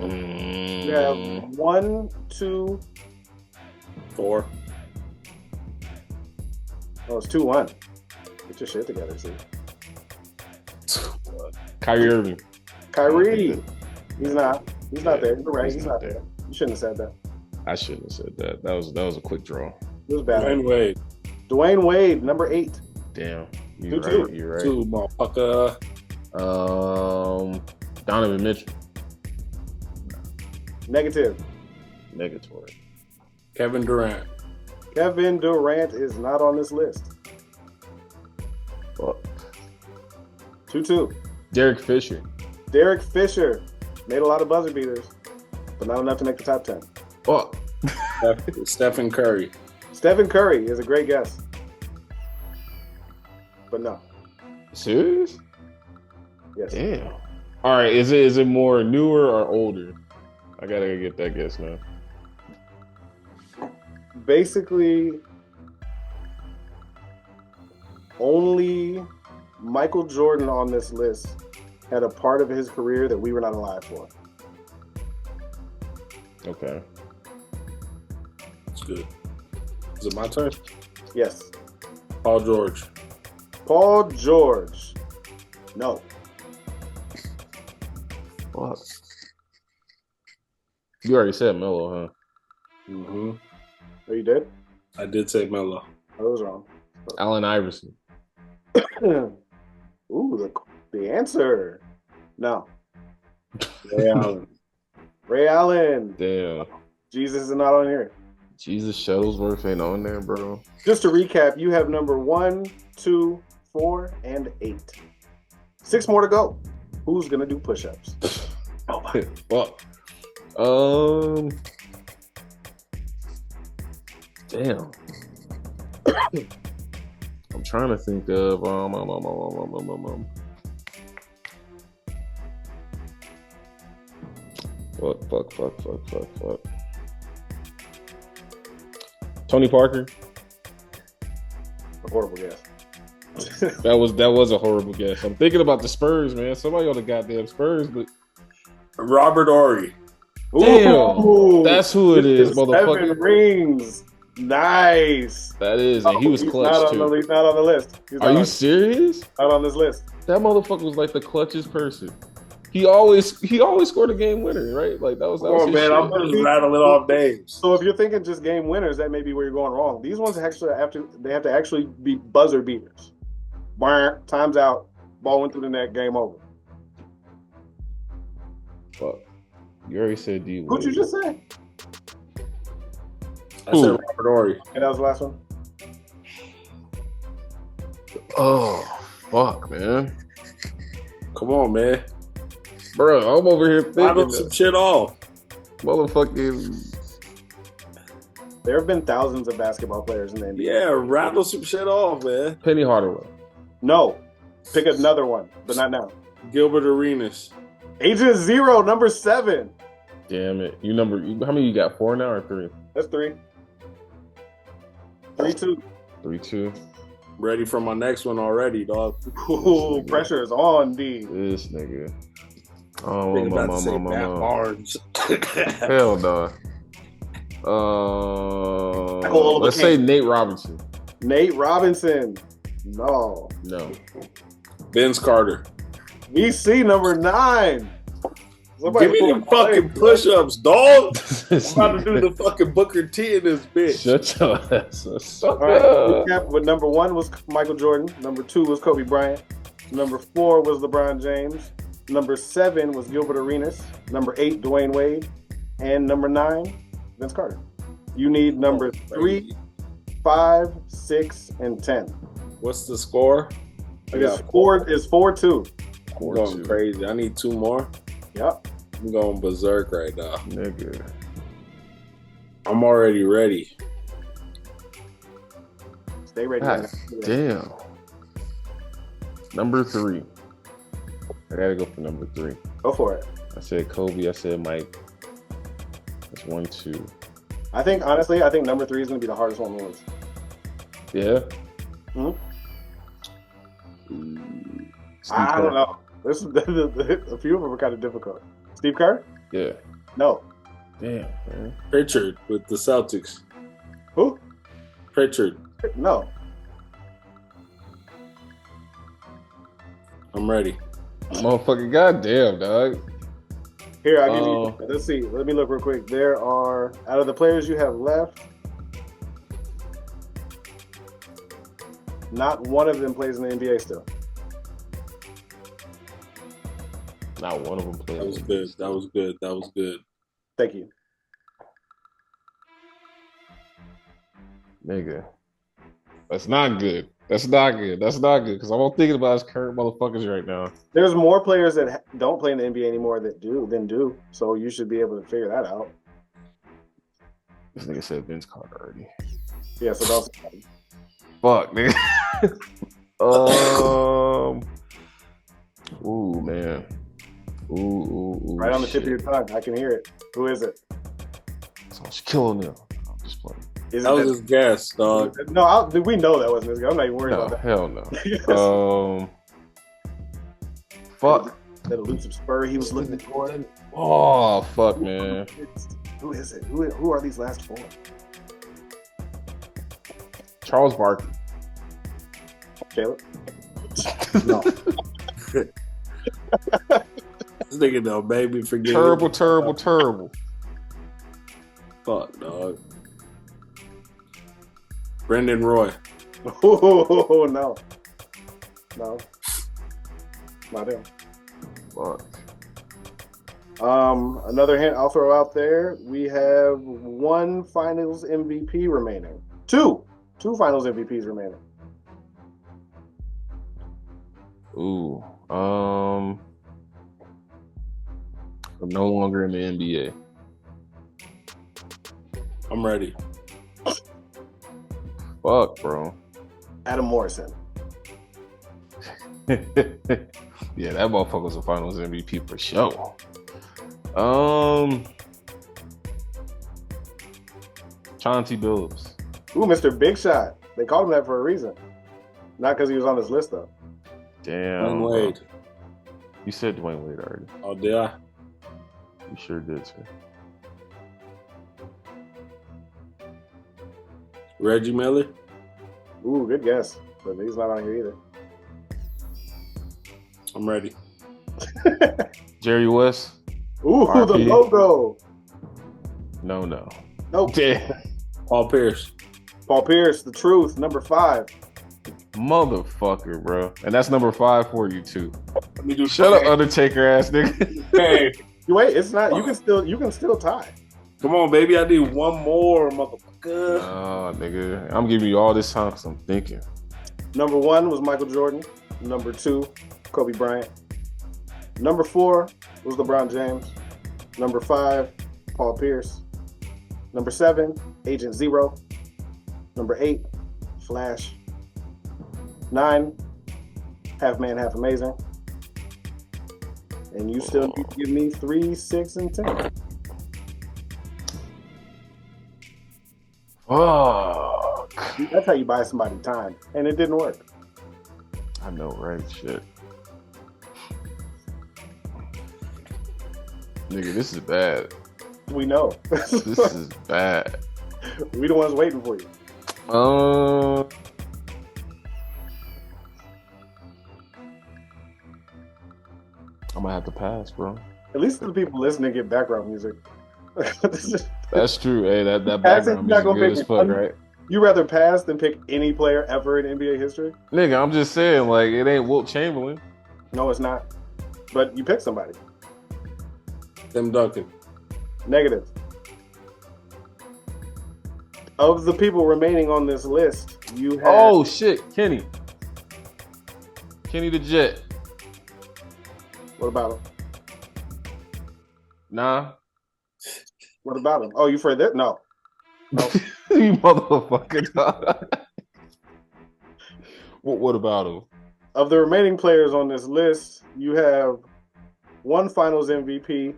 You have 1, 2. 4. Oh, it's 2-1. Get your shit together, see. Kyrie Irving. Kyrie. He's not there. You're right. He's not there. You shouldn't have said that. I shouldn't have said that. That was a quick draw. It was bad. Dwayne Wade, number 8. Damn. You're right. 2, motherfucker. Donovan Mitchell. Negative. Negatory. Kevin Durant. Kevin Durant is not on this list. Fuck. 2-2. Derek Fisher. Derek Fisher made a lot of buzzer beaters, but not enough to make the top 10. Fuck. Stephen Curry. Stephen Curry is a great guess, but no. Serious? Yes. Damn. All right. Is it more newer or older? I gotta get that guess now. Basically, only Michael Jordan on this list had a part of his career that we were not alive for. Okay. That's good. Is it my turn? Yes. Paul George. Paul George. No. Fuck. You already said Melo, huh? Mm-hmm. Oh, you did? I did say Melo. I was wrong. Allen Iverson. Ooh, the answer. No. Ray Allen. Ray Allen. Damn. Jesus is not on here. Jesus Shuttlesworth ain't on there, bro. Just to recap, you have number 1, 2, 4, and 8. 6 more to go. Who's gonna do push-ups? Nobody. Fuck. Damn. I'm trying to think of Fuck. Tony Parker. A horrible guess. That was a horrible guess. I'm thinking about the Spurs, man. Somebody on the goddamn Spurs, but Robert Horry. damn, Ooh, that's who it is, motherfucker. 7 rings. Nice. That is, and he was clutch too. He's not on the list. Are you serious? Not on this list. That motherfucker was like the clutchest person. He always scored a game winner, right? Like that was Come on, his man. shit. I'm just rattling off names. So if you're thinking just game winners, that may be where you're going wrong. These ones actually have to actually be buzzer beaters. Burn, time's out, ball went through the net, game over. Fuck. You already said D. Who'd you just say? I said Robert Ory. And that was the last one? Oh, fuck, man. Come on, man. Bro, I'm over here Rattle thinking some shit off. motherfucking. There have been thousands of basketball players in the NBA. Yeah, rattle some shit off, man. Penny Hardaway. No. Pick another one, but not now. Gilbert Arenas. Agent Zero, number 7. Damn it. How many you got? 4 now or 3? That's 3. 3-2. 3-2. Ready for my next one already, dog. Ooh, pressure is on, D. This nigga. Oh, Think about to say Matt Barnes. Hell no. Let's say Nate Robinson. Nate Robinson. No. Vince Carter. VC number 9. Give me the fucking push-ups, dog. I'm about to do the fucking Booker T in this bitch. Shut your ass up. All right, recap, but number 1 was Michael Jordan. Number 2 was Kobe Bryant. Number 4 was LeBron James. Number 7 was Gilbert Arenas. Number 8, Dwayne Wade. And number 9, Vince Carter. You need number 3, 5, 6, and 10. What's the score? It's 4-2. I'm going crazy. I need 2 more. Yep. I'm going berserk right now. Nigga. I'm already ready. Stay ready. God damn. Number 3. I gotta go for number 3. Go for it. I said Kobe. I said Mike. That's 1, 2. Honestly, I think number 3 is going to be the hardest one to lose. Yeah. I don't know. A few of them are kind of difficult. Steve Kerr? Yeah. No. Damn, man. Pritchard with the Celtics. Who? Pritchard. No. I'm ready. Motherfucking goddamn, dog. Here, I'll give you. Let's see. Let me look real quick. There are, out of the players you have left, not one of them plays in the NBA still. Not one of them played. That was good. That was good. That was good. Thank you. Nigga. That's not good. That's not good. That's not good. Because I'm all thinking about his current motherfuckers right now. There's more players that don't play in the NBA anymore that do. So you should be able to figure that out. This nigga said Vince Carter already. Yeah, so that's Fuck, nigga. Ooh, man. Ooh. right on the tip of your tongue. I can hear it. Who is it? So Shaquille O'Neal. I'm just playing. That was his guess, dog. No, we know that wasn't his guy. I'm not even worried about that. Hell no. Fuck. That elusive spur he was looking for. Oh, fuck, man. Who is it? Who are these last 4? Charles Barkley. Caleb? No. This nigga done made me forget. Terrible. Fuck, dog. Brendan Roy. Oh, no. Not him. Fuck. Another hint I'll throw out there. We have 1 Finals MVP remaining. 2 Finals MVPs remaining. Ooh. I'm no longer in the NBA. I'm ready. Fuck, bro. Adam Morrison. Yeah, that motherfucker's a Finals MVP for sure. Chauncey Billups. Ooh, Mr. Big Shot. They called him that for a reason. Not because he was on this list, though. Damn. Dwayne Wade. You said Dwayne Wade already. Oh, did I? You sure did, sir. Reggie Miller. Ooh, good guess. But he's not on here either. I'm ready. Jerry West. Ooh, RP. the logo. No. Nope. Damn. Paul Pierce. Paul Pierce, the truth, number 5. Motherfucker, bro. And that's number 5 for you too. Let me do Shut up, Undertaker ass nigga. Hey, Wait, it's not. You can still tie. come on, baby. I need one more, motherfucker. Oh, nigga. I'm giving you all this time because I'm thinking. Number 1 was Michael Jordan. Number 2, Kobe Bryant. Number 4 was LeBron James. Number 5, Paul Pierce. Number 7, Agent Zero. Number 8, Flash. 9, Half Man, Half Amazing. And you still need to give me 3, 6, and 10. Fuck. That's how you buy somebody time. And it didn't work. I know, right? Shit. Nigga, this is bad. We know. This is bad. We the ones waiting for you. I'm gonna have to pass, bro. At least the people listening get background music. That's true. Hey, that Passing, background you're not music gonna good pick as fuck, one. right? You rather pass than pick any player ever in NBA history? Nigga, I'm just saying, like, it ain't Wilt Chamberlain. No, it's not. But you pick somebody. Tim Duncan. Negative. Of the people remaining on this list, you have... Oh shit, Kenny the Jet. What about him? Nah. What about him? Oh, you afraid that? No. You motherfucker. What about him? Of the remaining players on this list, you have 1 Finals MVP,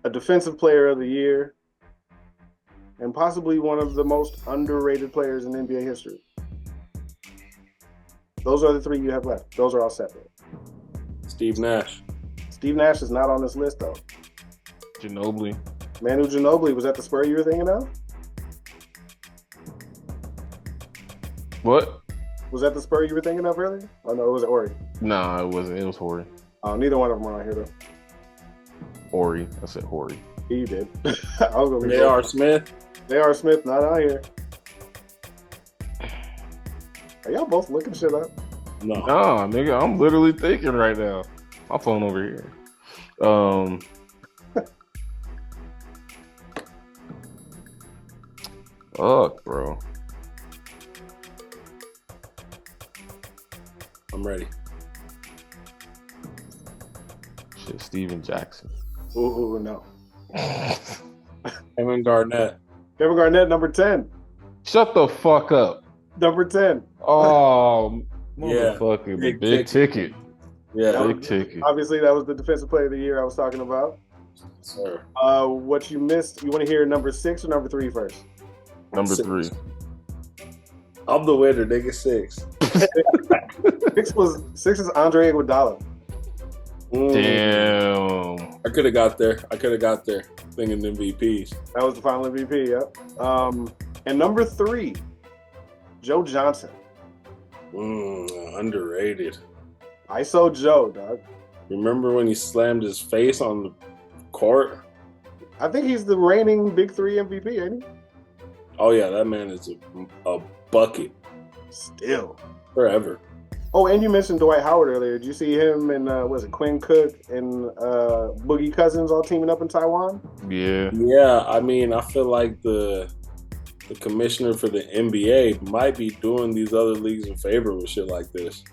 a Defensive Player of the Year, and possibly one of the most underrated players in NBA history. Those are the 3 you have left. Those are all separate. Steve Nash. Steve Nash is not on this list, though. Ginobili. Manu Ginobili, was that the Spur you were thinking of? What? Was that the Spur you were thinking of earlier? Oh, no, it was Ori. Nah, it wasn't. It was Horry. Oh, neither one of them are on here, though. Horry. I said Horry. You did. I was going to J.R. Smith. J.R. Smith, not on here. Are y'all both looking shit up? No. Nah, nigga, I'm literally thinking right now. My phone over here. Fuck, bro. I'm ready. Shit, Steven Jackson. Ooh, no. Kevin Garnett. Kevin Garnett, number 10. Shut the fuck up. Number 10. Oh, Yeah. motherfucker. The Big big ticket. Yeah. Big ticket. Obviously, that was the Defensive Player of the Year I was talking about. Sir. What you missed, you want to hear number 6 or number 3 first? Number 6. 3. I'm the winner, nigga. 6. 6 is Andre Iguodala. Damn. I could have got there. Thinking MVPs. That was the final MVP, yep. And number 3, Joe Johnson. Underrated. ISO Joe, dog. Remember when he slammed his face on the court? I think he's the reigning Big 3 MVP, ain't he? Oh yeah, that man is a bucket Still. forever. Oh, and you mentioned Dwight Howard earlier. Did you see him and was it Quinn Cook and Boogie Cousins all teaming up in Taiwan? Yeah. Yeah, I mean, I feel like the commissioner for the NBA might be doing these other leagues a favor with shit like this.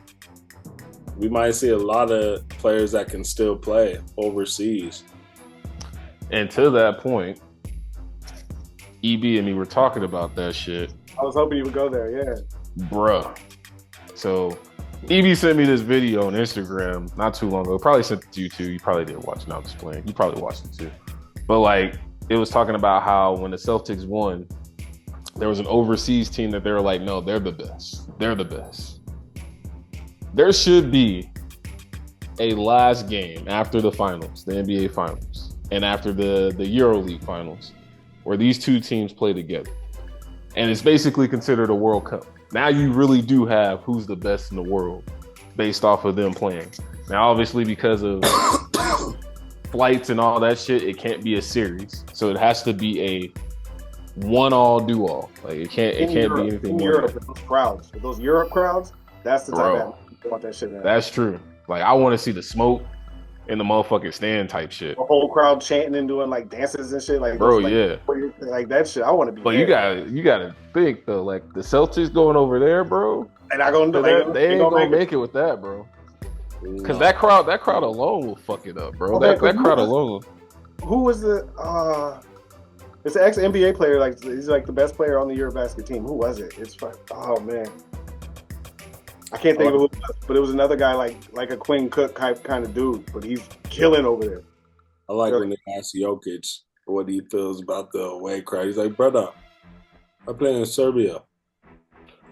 We might see a lot of players that can still play overseas. And to that point, EB and me were talking about that shit. I was hoping you would go there, yeah. Bruh. So EB sent me this video on Instagram not too long ago. Probably sent it to you too. You probably didn't watch it. No, I'm just playing. You probably watched it too. But like, it was talking about how when the Celtics won, there was an overseas team that they were like, no, they're the best. They're the best. There should be a last game after the finals, the NBA finals, and after the EuroLeague finals, where these two teams play together. And it's basically considered a World Cup. Now you really do have who's the best in the world based off of them playing. Now, obviously, because of flights and all that shit, it can't be a series. So it has to be a one-all, do-all. Like it can't be anything more. Europe, with those Europe crowds, that's the type of you want that shit. That's true. Like I want to see the smoke in the motherfucking stand type shit. The whole crowd chanting and doing like dances and shit. Like bro, those, like that shit. I want to be. But there. you gotta think though. Like the Celtics going over there, bro. They're not gonna do that. They ain't gonna make it with that, bro. Because that crowd alone will fuck it up, bro. Okay, that crowd alone. Who was the? It's an ex-NBA player. Like he's like the best player on the Eurobasket team. Who was it? It's oh man, I can't think of who it was, but it was another guy like a Quinn Cook type kind of dude. But he's killing over there. I like when they ask Jokic what he feels about the away crowd. He's like, brother, I play in Serbia.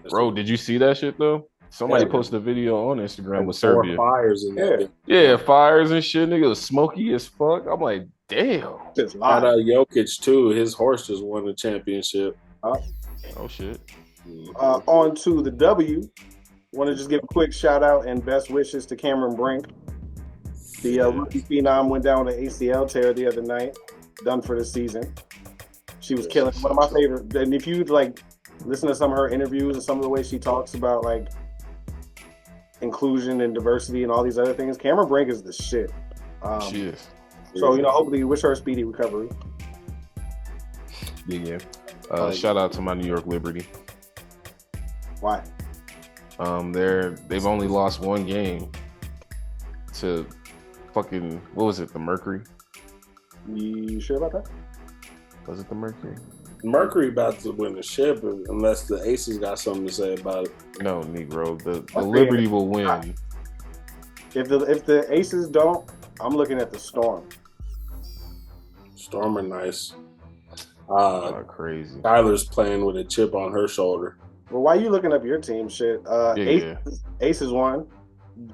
Bro, did you see that shit though? Somebody posted a video on Instagram with Serbia. Fires in that. Yeah, fires and shit. Nigga was smoky as fuck. I'm like, damn. Shout out Jokic too. His horse just won the championship. Oh shit. On to the W. Want to just give a quick shout out and best wishes to Cameron Brink. The rookie phenom went down with an ACL tear the other night. Done for the season. She was killing. One of my favorite. And if you like listen to some of her interviews and some of the way she talks about like inclusion and diversity and all these other things, Cameron Brink is the shit. She is. So, hopefully wish her a speedy recovery. Yeah. Shout out to my New York Liberty. Why? They've only lost one game to fucking, what was it, the Mercury? You sure about that? Was it the Mercury? Mercury about to win the ship unless the Aces got something to say about it. No, Negro. The Liberty will win. If the Aces don't, I'm looking at the Storm. Storm are nice. Crazy. Tyler's playing with a chip on her shoulder. Well, why are you looking up your team shit? Aces won.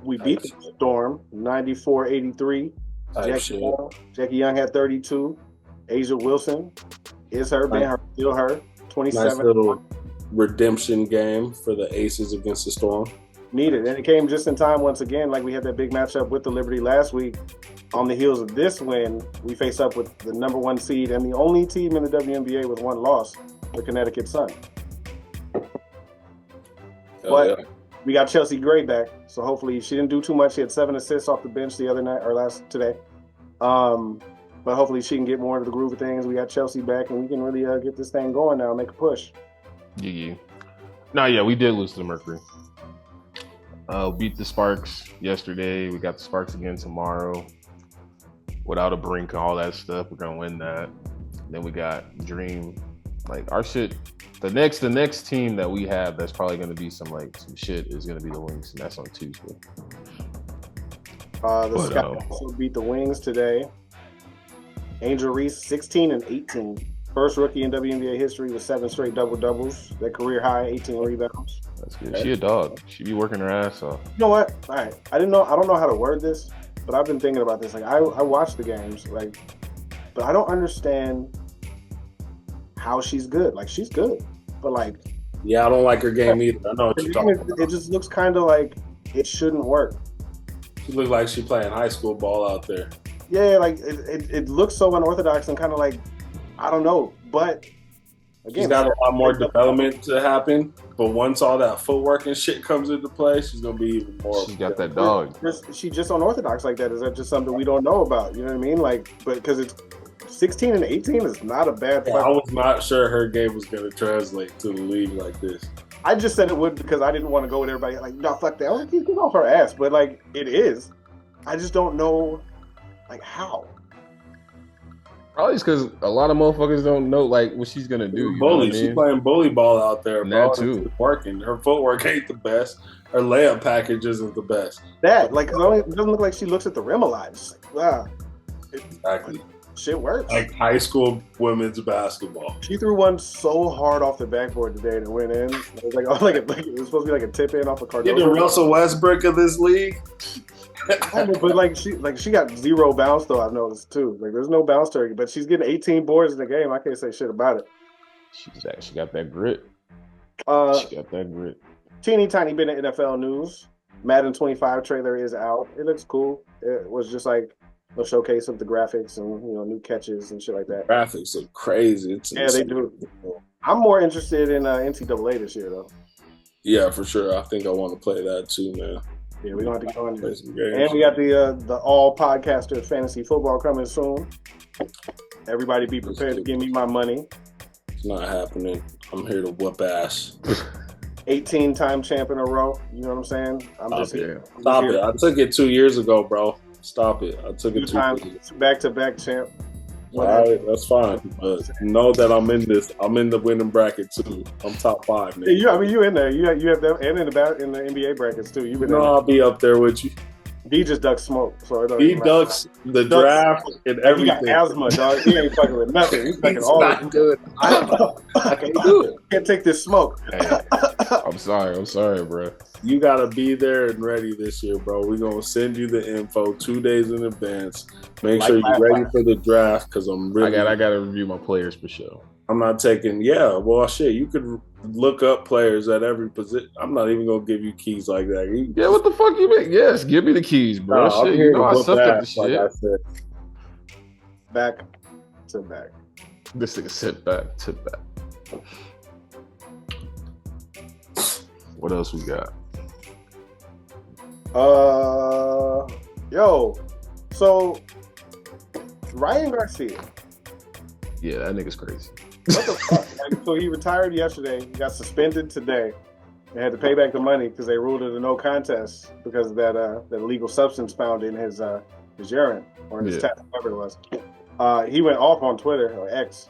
We beat the Storm 94-83. Jackie Young had 32. Asia Wilson is her, been her, still her. 27. Nice little redemption game for the Aces against the Storm. Needed. And it came just in time once again, like we had that big matchup with the Liberty last week. On the heels of this win, we face up with the number one seed and the only team in the WNBA with one loss, the Connecticut Sun. But we got Chelsea Gray back, so hopefully she didn't do too much. She had 7 assists off the bench the other night or today. But hopefully she can get more into the groove of things. We got Chelsea back, and we can really get this thing going now and make a push. Yeah. No, we did lose to the Mercury. Beat the Sparks yesterday. We got the Sparks again tomorrow. Without a Brink and all that stuff, we're gonna win that. Then we got Dream. Like our shit. The next team that we have that's probably gonna be some shit is gonna be the Wings, and that's on Tuesday. The Scouts also beat the Wings today. Angel Reese, 16 and 18. First rookie in WNBA history with 7 straight double-doubles. Their career high, 18 rebounds. That's good. She a dog. She be working her ass off. You know what? All right. I don't know how to word this, but I've been thinking about this. Like I watch the games, but I don't understand how she's good. Like she's good, but yeah, I don't like her game either. I know what you're talking about. It just looks kind of like it shouldn't work. She looks like she's playing high school ball out there. Yeah, like it looks so unorthodox and kind of like I don't know, but again, she's got a lot more development to happen. But once all that footwork and shit comes into play, she's gonna be even more. She got that dog. She just unorthodox like that. Is that just something we don't know about? You know what I mean? Like, but because it's 16 and 18 is not a bad. I was not sure her game was gonna translate to the league like this. I just said it would because I didn't want to go with everybody like, no, fuck that. I want to keep off her ass, but it is. I just don't know, how. Probably it's because a lot of motherfuckers don't know what she's gonna do. You bully, she's playing bully ball out there, bro. That too. It's working. Her footwork ain't the best. Her layup package isn't the best. That it doesn't look like she looks at the rim a lot. It's wow. Exactly. Shit works. Like high school women's basketball. She threw one so hard off the backboard today and it went in. It was it was supposed to be like a tip in off a Cardone. You're the Russell Westbrook of this league. But she got 0 bounce though. I've noticed too. There's no bounce to her, but she's getting 18 boards in the game. I can't say shit about it. She got that grit. She got that grit. Teeny tiny bit of NFL news. Madden 25 trailer is out. It looks cool. It was just like a showcase of the graphics and new catches and shit like that. Graphics are crazy. It's they do. I'm more interested in NCAA this year though. Yeah, for sure. I think I want to play that too, man. Yeah, we're gonna have to go on this. And we got the all podcaster fantasy football coming soon. Everybody be prepared to give me my money. It's not happening. I'm here to whoop ass. 18-time champ in a row. You know what I'm saying? I'm just here. Stop it. I took it 2 years ago, bro. Stop it. I took it 2 years. Back-to-back champ. All right, that's fine. But know that I'm in this. I'm in the winning bracket too. I'm top 5, man. Yeah, you in there. You have that, and in the NBA brackets too. You've been. No, I'll be up there with you. D just ducks smoke, so he ducks the draft and everything. He got asthma, dog. He ain't fucking with nothing. He's fucking all not good. I can't do it. Can't take this smoke. Hey, I'm sorry, bro. You gotta be there and ready this year, bro. We're gonna send you the info 2 days in advance. Make sure you're ready for the draft because I'm really. I gotta review my players for sure. I'm not taking. Yeah, well, shit. You could look up players at every position. I'm not even gonna give you keys like that. Yeah, what the fuck you mean? Yes, give me the keys, bro. No, shit, I sucked at the shit. Like I said. Back to back. This nigga said back to back. What else we got? So Ryan Garcia. Yeah, that nigga's crazy. What the fuck? So he retired yesterday. He got suspended today. They had to pay back the money because they ruled it a no contest because of that illegal substance found in his urine or in his test, whatever it was. He went off on Twitter or X,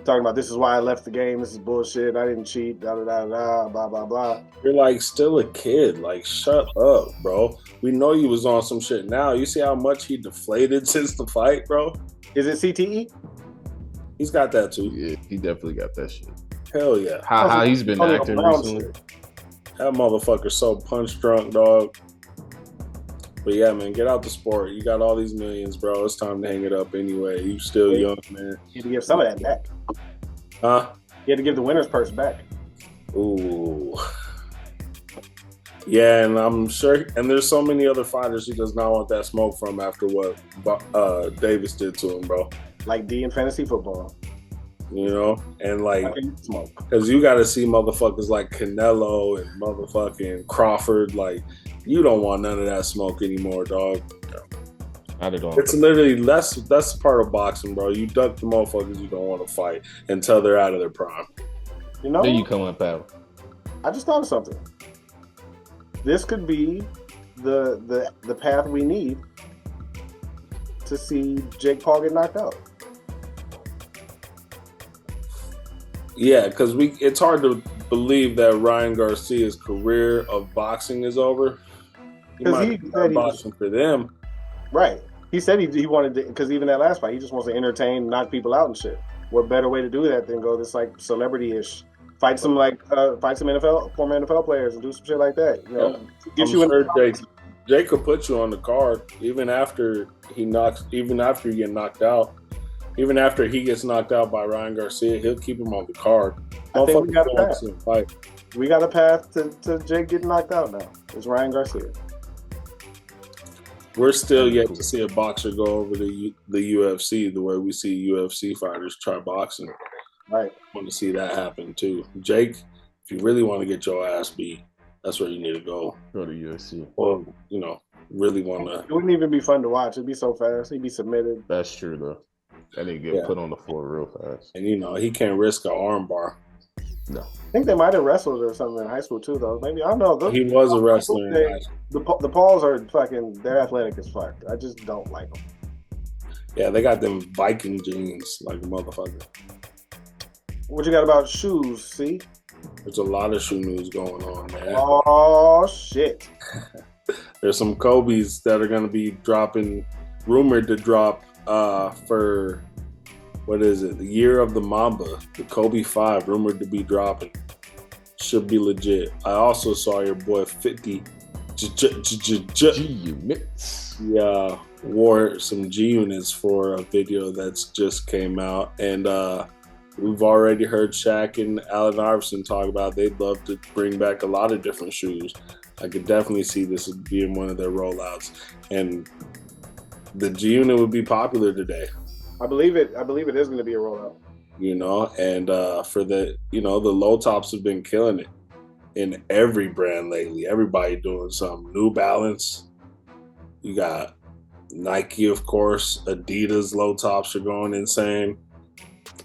talking about this is why I left the game. This is bullshit. I didn't cheat. Da da da da. Blah blah blah. You're like still a kid. Like shut up, bro. We know you was on some shit. Now you see how much he deflated since the fight, bro. Is it CTE? He's got that too. Yeah, he definitely got that shit. Hell yeah. How he's been acting recently. That motherfucker's so punch drunk, dog. But yeah, man, get out the sport. You got all these millions, bro. It's time to hang it up anyway. You still young, man. You had to give some of that back. Huh? You had to give the winner's purse back. Ooh. Yeah, and I'm sure, and there's so many other fighters he does not want that smoke from after what Davis did to him, bro. Like D in fantasy football. You know? And like, smoke. Because you got to see motherfuckers like Canelo and motherfucking Crawford. Like, you don't want none of that smoke anymore, dog. Not at all. It's literally, that's part of boxing, bro. You duck the motherfuckers you don't want to fight until they're out of their prime. You know? Then you come up out. I just thought of something. This could be the path we need to see Jake Paul get knocked out. Yeah, because it's hard to believe that Ryan Garcia's career of boxing is over. He might be boxing for them. Right. He said he wanted to, because even that last fight, he just wants to entertain, knock people out and shit. What better way to do that than go this like celebrity-ish? Fight some former NFL players and do some shit like that. You know, get you in. Jake could put you on the card even after you get knocked out. Even after he gets knocked out by Ryan Garcia, he'll keep him on the card. I think we got a path. We got a path to Jake getting knocked out now. It's Ryan Garcia. We're still yet to see a boxer go over the UFC the way we see UFC fighters try boxing. Right. I want to see that happen too. Jake, if you really want to get your ass beat, that's where you need to go. Go to UFC. Or, really want to. It wouldn't even be fun to watch. It'd be so fast. He'd be submitted. That's true, though. That nigga get put on the floor real fast. And, he can't risk an arm bar. No. I think they might have wrestled or something in high school, too, though. Maybe. I don't know. He was a wrestler in high school. The Pauls are fucking, they're athletic as fuck. I just don't like them. Yeah, they got them Viking jeans like a motherfucker. What you got about shoes, see? There's a lot of shoe news going on, man. Oh, shit. There's some Kobe's that are going to be rumored to drop for, what is it, the year of the Mamba. The Kobe 5 rumored to be dropping. Should be legit. I also saw your boy 50 G-Units. Yeah, wore some G-Units for a video that's just came out. And we've already heard Shaq and Allen Iverson talk about they'd love to bring back a lot of different shoes. I could definitely see this being one of their rollouts, and the G Unit would be popular today. I believe it is going to be a rollout. And for the the low tops have been killing it in every brand lately. Everybody doing something. New Balance, you got Nike, of course. Adidas low tops are going insane.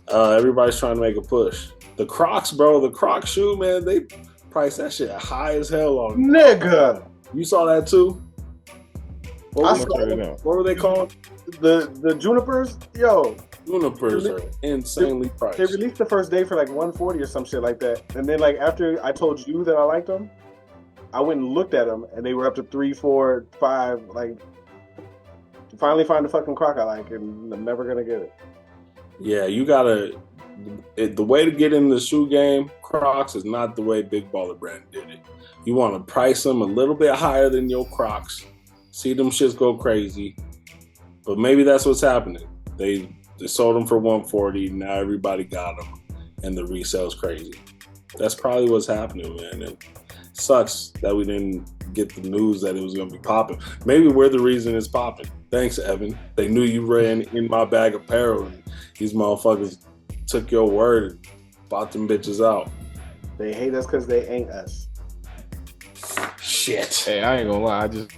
Everybody's trying to make a push. The Crocs, bro, the Crocs shoe, man, they price that shit high as hell on nigga. You saw that too? What were they called? The Junipers? Yo. Junipers are insanely priced. They released the first day for like $140 or some shit like that. And then like after I told you that I liked them, I went and looked at them and they were up to $3, $4, $5. Like, finally find the fucking Croc I like, and I'm never gonna get it. Yeah, you gotta. The way to get in the shoe game, Crocs, is not the way Big Baller Brand did it. You want to price them a little bit higher than your Crocs. See them shits go crazy, but maybe that's what's happening. They sold them for $140. Now everybody got them, and the resale's crazy. That's probably what's happening, man. It sucks that we didn't get the news that it was going to be popping. Maybe we're the reason it's popping. Thanks, Evan. They knew you ran in my bag apparel, and these motherfuckers took your word and bought them bitches out. They hate us because they ain't us. Shit. Hey, I ain't gonna lie. I just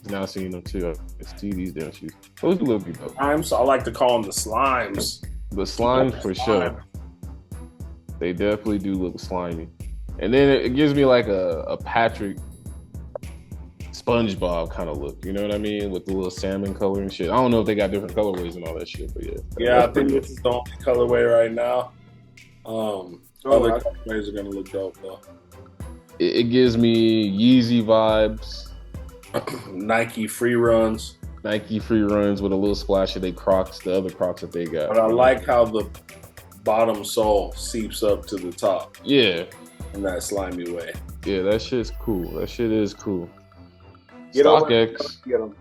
now seeing them too. I see these damn shoes. Those do look good though. I like to call them the slimes. The slimes for sure. They definitely do look slimy. And then it gives me like a Patrick SpongeBob kind of look. You know what I mean? With the little salmon color and shit. I don't know if they got different colorways and all that shit, but yeah. Yeah, I think this is the only colorway right now. Other colorways are gonna look dope though. It gives me Yeezy vibes. Nike free runs. Nike free runs with a little splash of the other Crocs that they got. But I like how the bottom sole seeps up to the top. Yeah. In that slimy way. Yeah, that shit's cool. That shit is cool. Get StockX. Get them.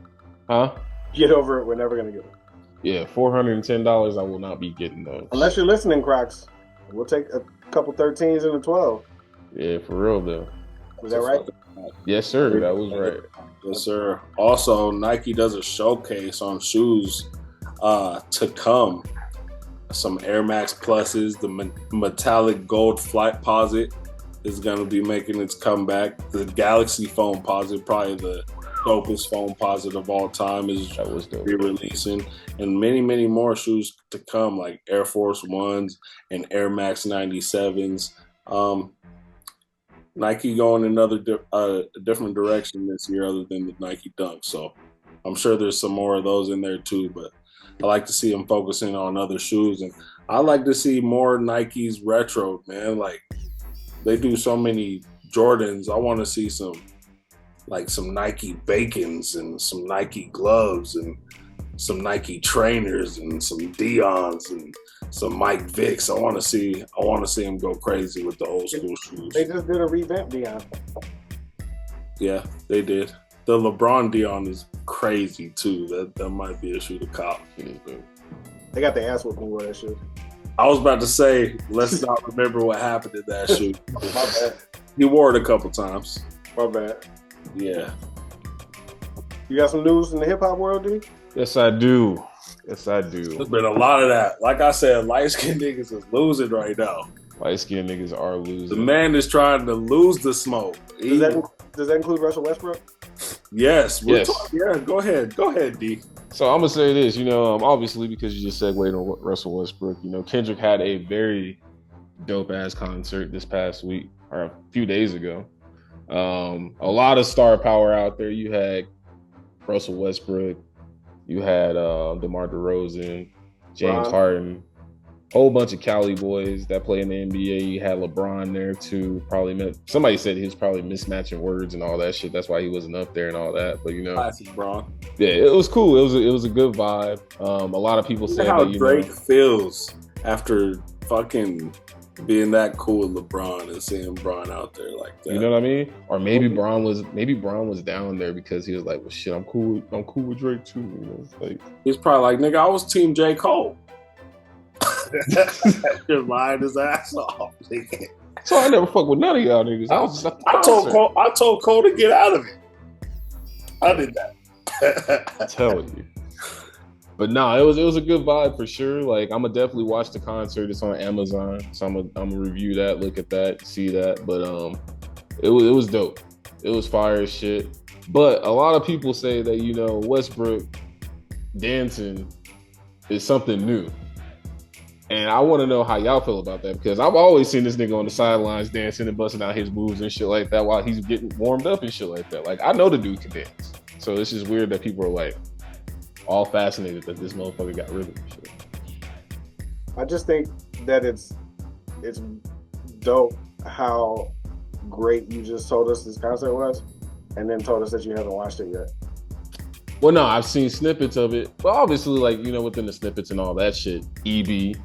Huh? Get over it. We're never going to get them. Yeah, $410 I will not be getting those. Unless you're listening, Crocs. We'll take a couple 13s and a 12. Yeah, for real though. Was that right? Yes, sir. That was right. Yes, sir. Also, Nike does a showcase on shoes to come. Some Air Max Pluses. The metallic gold Flight Posit is going to be making its comeback. The Galaxy Foam Posit, probably the dopest foam posit of all time, is re-releasing. And many, many more shoes to come, like Air Force Ones and Air Max 97s. Nike going another different direction this year other than the Nike Dunk. So I'm sure there's some more of those in there too, but I like to see them focusing on other shoes. And I like to see more Nikes retro, man. Like, they do so many Jordans. I want to see some Nike Bacons and some Nike gloves and some Nike trainers and some Deons and some Mike Vicks. I want to see him go crazy with the old school shoes. They just did a revamp Deon. Yeah, they did. The LeBron Deon is crazy too. That might be a shoe to cop. They got the ass whooping with that shit. I was about to say, let's not remember what happened to that shoe. My bad. He wore it a couple times. My bad. Yeah. You got some news in the hip hop world, D? Yes, I do. Yes, I do. There's been a lot of that. Like I said, light-skinned niggas is losing right now. Light-skinned niggas are losing. The man is trying to lose the smoke. Does that include Russell Westbrook? Yes. Yes. Yeah, go ahead. Go ahead, D. So I'm going to say this, obviously because you just segued on Russell Westbrook, Kendrick had a very dope-ass concert this past week, or a few days ago. A lot of star power out there. You had Russell Westbrook, you had DeMar DeRozan, James Harden, whole bunch of Cali boys that play in the NBA. You had LeBron there too. Somebody said he was probably mismatching words and all that shit. That's why he wasn't up there and all that. But classic LeBron. Yeah, it was cool. It was a good vibe. A lot of people said how Drake feels after fucking being that cool with LeBron and seeing Bron out there like that. You know what I mean? Or maybe Bron was down there because he was like, well, shit, I'm cool with Drake too. Like, he's probably like, nigga, I was team J. Cole. Just lying his ass off. So I never fuck with none of y'all niggas. I was just at the concert. I told Cole to get out of it. I did that. I'm telling you. But no, it was a good vibe for sure. Like I'm gonna definitely watch the concert. It's on Amazon, so I'm gonna review that, look at that, see that. But it was dope. It was fire as shit. But a lot of people say that Westbrook dancing is something new. And I want to know how y'all feel about that, because I've always seen this nigga on the sidelines dancing and busting out his moves and shit like that while he's getting warmed up and shit like that. Like, I know the dude can dance. So it's just weird that people are like all fascinated that this motherfucker got rid of and shit. I just think that it's dope how great you just told us this concert was, and then told us that you haven't watched it yet. Well, no, I've seen snippets of it. But obviously, like, within the snippets and all that shit, EB,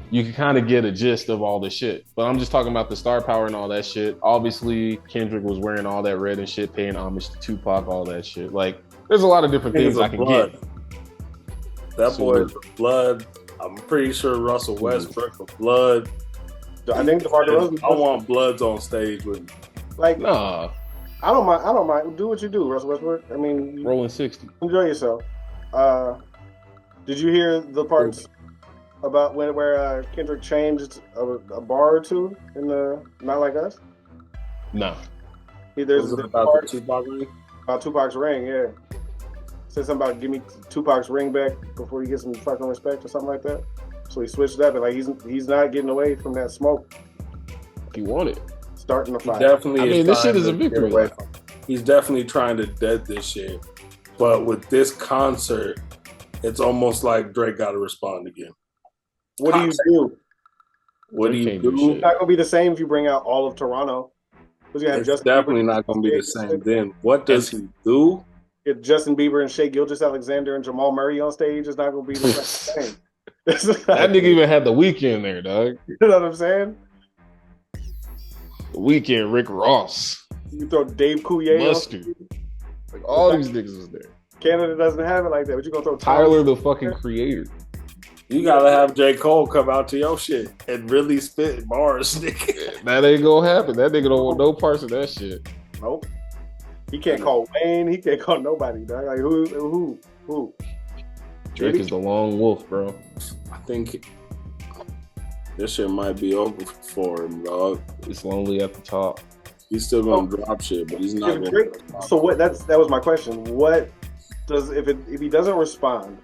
you can kind of get a gist of all the shit. But I'm just talking about the star power and all that shit. Obviously, Kendrick was wearing all that red and shit, paying homage to Tupac, all that shit. Like, there's a lot of different things I can get. That boy is blood. I'm pretty sure Russell Westbrook for blood. I think DeMar DeRozan. I want Bloods on stage with me. Like, nah. I don't mind. Do what you do, Russell Westbrook. I mean, rolling 60. Enjoy yourself. Did you hear the parts about where Kendrick changed a bar or two in the Not Like Us? No. There's about the Tupac ring? About Tupac's ring, yeah. Said something about give me Tupac's ring back before he gets some fucking respect or something like that. So he switched up, and like he's not getting away from that smoke. He wanted. Starting the fight. Definitely. This shit is a victory. He's definitely trying to dead this shit. But with this concert, it's almost like Drake got to respond again. What do you do? What do you do? It's not gonna be the same if you bring out all of Toronto. It's definitely not gonna be the same. Then what does he do? Get Justin Bieber and Shea Gilgeous-Alexander and Jamal Murray on stage. It's not gonna be the same. That nigga even had the Weeknd there, dog. You know what I'm saying? The Weeknd, Rick Ross. You throw Dave Coulier Mustard. Like all these niggas was there. Canada doesn't have it like that, but you gonna throw Tyler the fucking Creator. You gotta have J. Cole come out to your shit and really spit bars, nigga. That ain't gonna happen. That nigga don't want no parts of that shit. Nope. He can't call Wayne. He can't call nobody, dog. Like who? Drake is the lone wolf, bro. I think this shit might be over for him, dog. It's lonely at the top. He's still gonna drop shit, but he's not gonna drop. So what? That was my question. What does if he doesn't respond?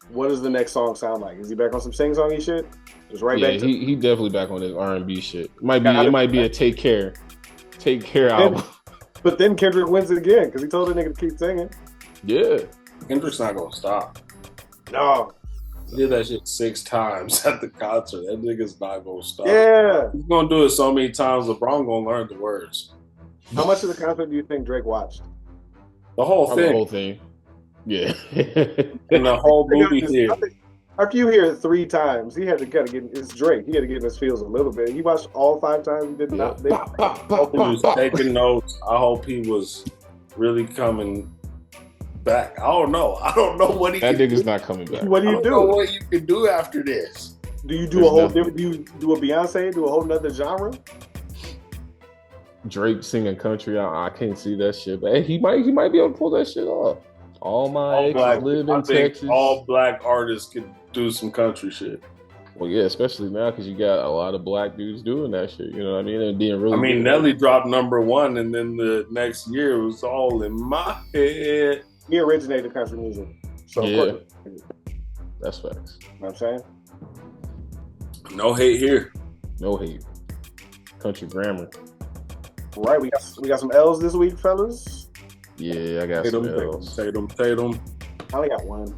What does the next song sound like? Is he back on some sing-songy shit? Just back to he definitely back on his R&B shit. It might be a Take Care album. But then Kendrick wins it again because he told the nigga to keep singing. Yeah. Kendrick's not gonna stop. No. He did that shit 6 times at the concert. That nigga's not gonna stop. Yeah. He's gonna do it so many times, LeBron gonna learn the words. How much of the concert do you think Drake watched? The whole thing. The whole thing. Yeah. And the whole movie theater. After you hear it 3 times, he had to kind of get. It's Drake. He had to get in his feels a little bit. He watched all 5 times. He did not. He was taking notes. I hope he was really coming back. I don't know what he. That nigga's not coming back. What do you do? Know what you can do after this? Do you do a whole different? Do you do a Beyonce? Do a whole nother genre? Drake singing country. I can't see that shit, but hey, he might be able to pull that shit off. All my exes live in Texas. All black artists can do some country shit. Well, yeah, especially now because you got a lot of black dudes doing that shit. You know what I mean? And being really. Nelly dropped #1, and then the next year it was all in my head. He originated country music, so yeah, that's facts. You know what I'm saying? No hate here. No hate. Country grammar. Right, we got some L's this week, fellas. Yeah, I got some L's. Tatum. I only got one.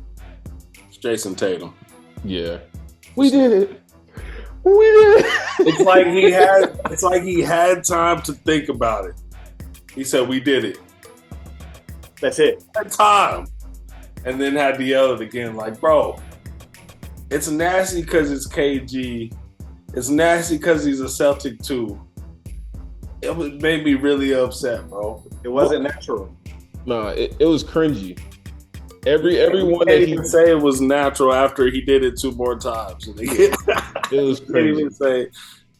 It's Jason Tatum. Yeah. We did it. It's like he had time to think about it. He said, "We did it." That's it. Had time, and then had to yell it again. Like, bro, it's nasty because it's KG. It's nasty because he's a Celtic too. It made me really upset, bro. It wasn't natural. No, it was cringy. Everyone that he say it was natural after he did it 2 more times. It was crazy. Even say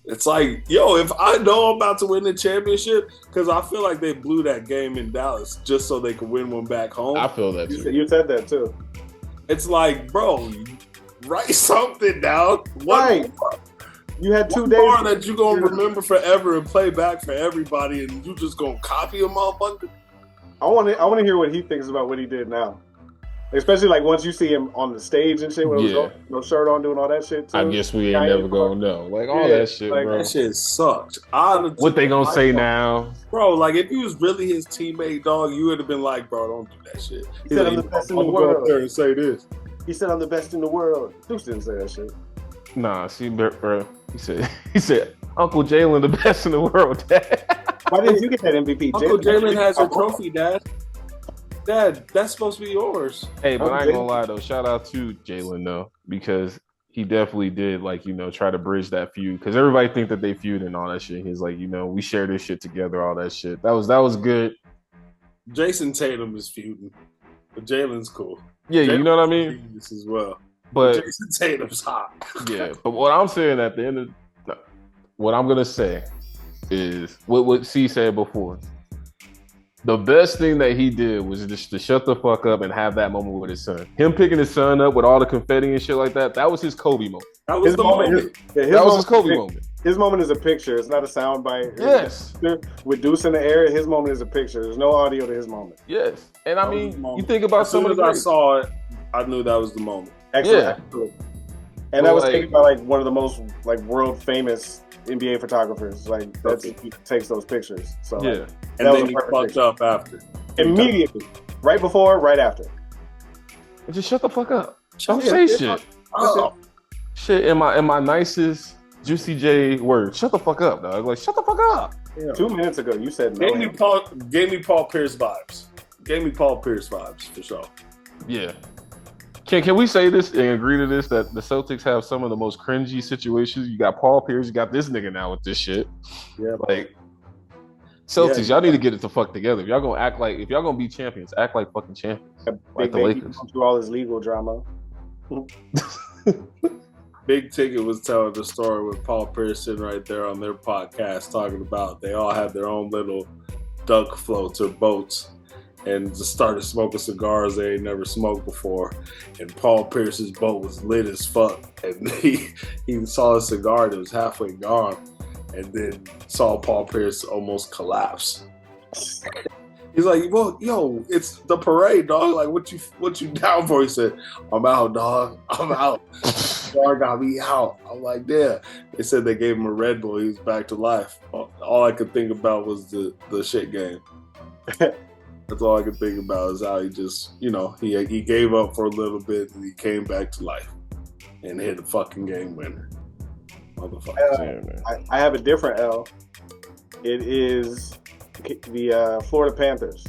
It's like, yo, if I know I'm about to win the championship, because I feel like they blew that game in Dallas just so they could win one back home. I feel that too. You said that too. It's like, bro, write something down. Right. You had 2 days that you're going to remember forever and play back for everybody, and you just going to copy a motherfucker? I want to hear what he thinks about what he did now. Especially like once you see him on the stage and shit with no shirt on doing all that shit too. I guess we ain't never gonna know. Like all that shit, like, bro. That shit sucked. What they gonna say now? Bro, like if he was really his teammate, dog, you would have been like, bro, don't do that shit. He said, I'm the best in the world. Go up there and say this. He said, I'm the best in the world. Deuce didn't say that shit. Nah, see, bro. He said, Uncle Jalen the best in the world, Dad. Why didn't you get that MVP? Uncle Jalen has a trophy, Dad. Dad, that's supposed to be yours. Hey, but I ain't gonna lie though. Shout out to Jalen though, because he definitely did try to bridge that feud. Because everybody think that they feud and all that shit. He's like, we share this shit together, all that shit. That was good. Jason Tatum is feuding, but Jalen's cool. Yeah, you know what I mean. This as well, but Jason Tatum's hot. Yeah, but what I'm saying at the end of what I'm gonna say is what C said before. The best thing that he did was just to shut the fuck up and have that moment with his son. Him picking his son up with all the confetti and shit like that, that was his Kobe moment. That was the moment. That was his Kobe moment. His moment is a picture. It's not a sound bite. Yes. With Deuce in the air, his moment is a picture. There's no audio to his moment. Yes. And I mean, you think about some of the I saw it, I knew that was the moment. Excellent. Yeah. And that was taken by one of the most world famous NBA photographers. He takes those pictures. So yeah. And then he fucked up after. Immediately. Right before, right after. And just shut the fuck up. Don't say shit. Shit in my nicest Juicy J words. Shut the fuck up, dog. Like, shut the fuck up. Yeah. 2 minutes ago, you said no. Gave me Paul Pierce vibes. Gave me Paul Pierce vibes, for sure. Yeah. Can we say this and agree to this, that the Celtics have some of the most cringy situations? You got Paul Pierce, you got this nigga now with this shit. Yeah. Celtics, y'all need to get it the fuck together. If y'all gonna be champions, act like fucking champions. Like the Lakers. Through all this legal drama. Big Ticket was telling the story with Paul Pierce sitting right there on their podcast talking about they all had their own little duck floats or boats and just started smoking cigars they ain't never smoked before. And Paul Pierce's boat was lit as fuck. And he saw a cigar that was halfway gone. And then saw Paul Pierce almost collapse. He's like, well, yo, it's the parade, dog. Like, what you down for? He said, I'm out, dog. I'm out. Dog got me out. I'm like, yeah. They said they gave him a Red Bull. He was back to life. All I could think about was the shit game. That's all I could think about is how he just, he gave up for a little bit and he came back to life and hit a fucking game winner. I have a different L. It is the Florida Panthers.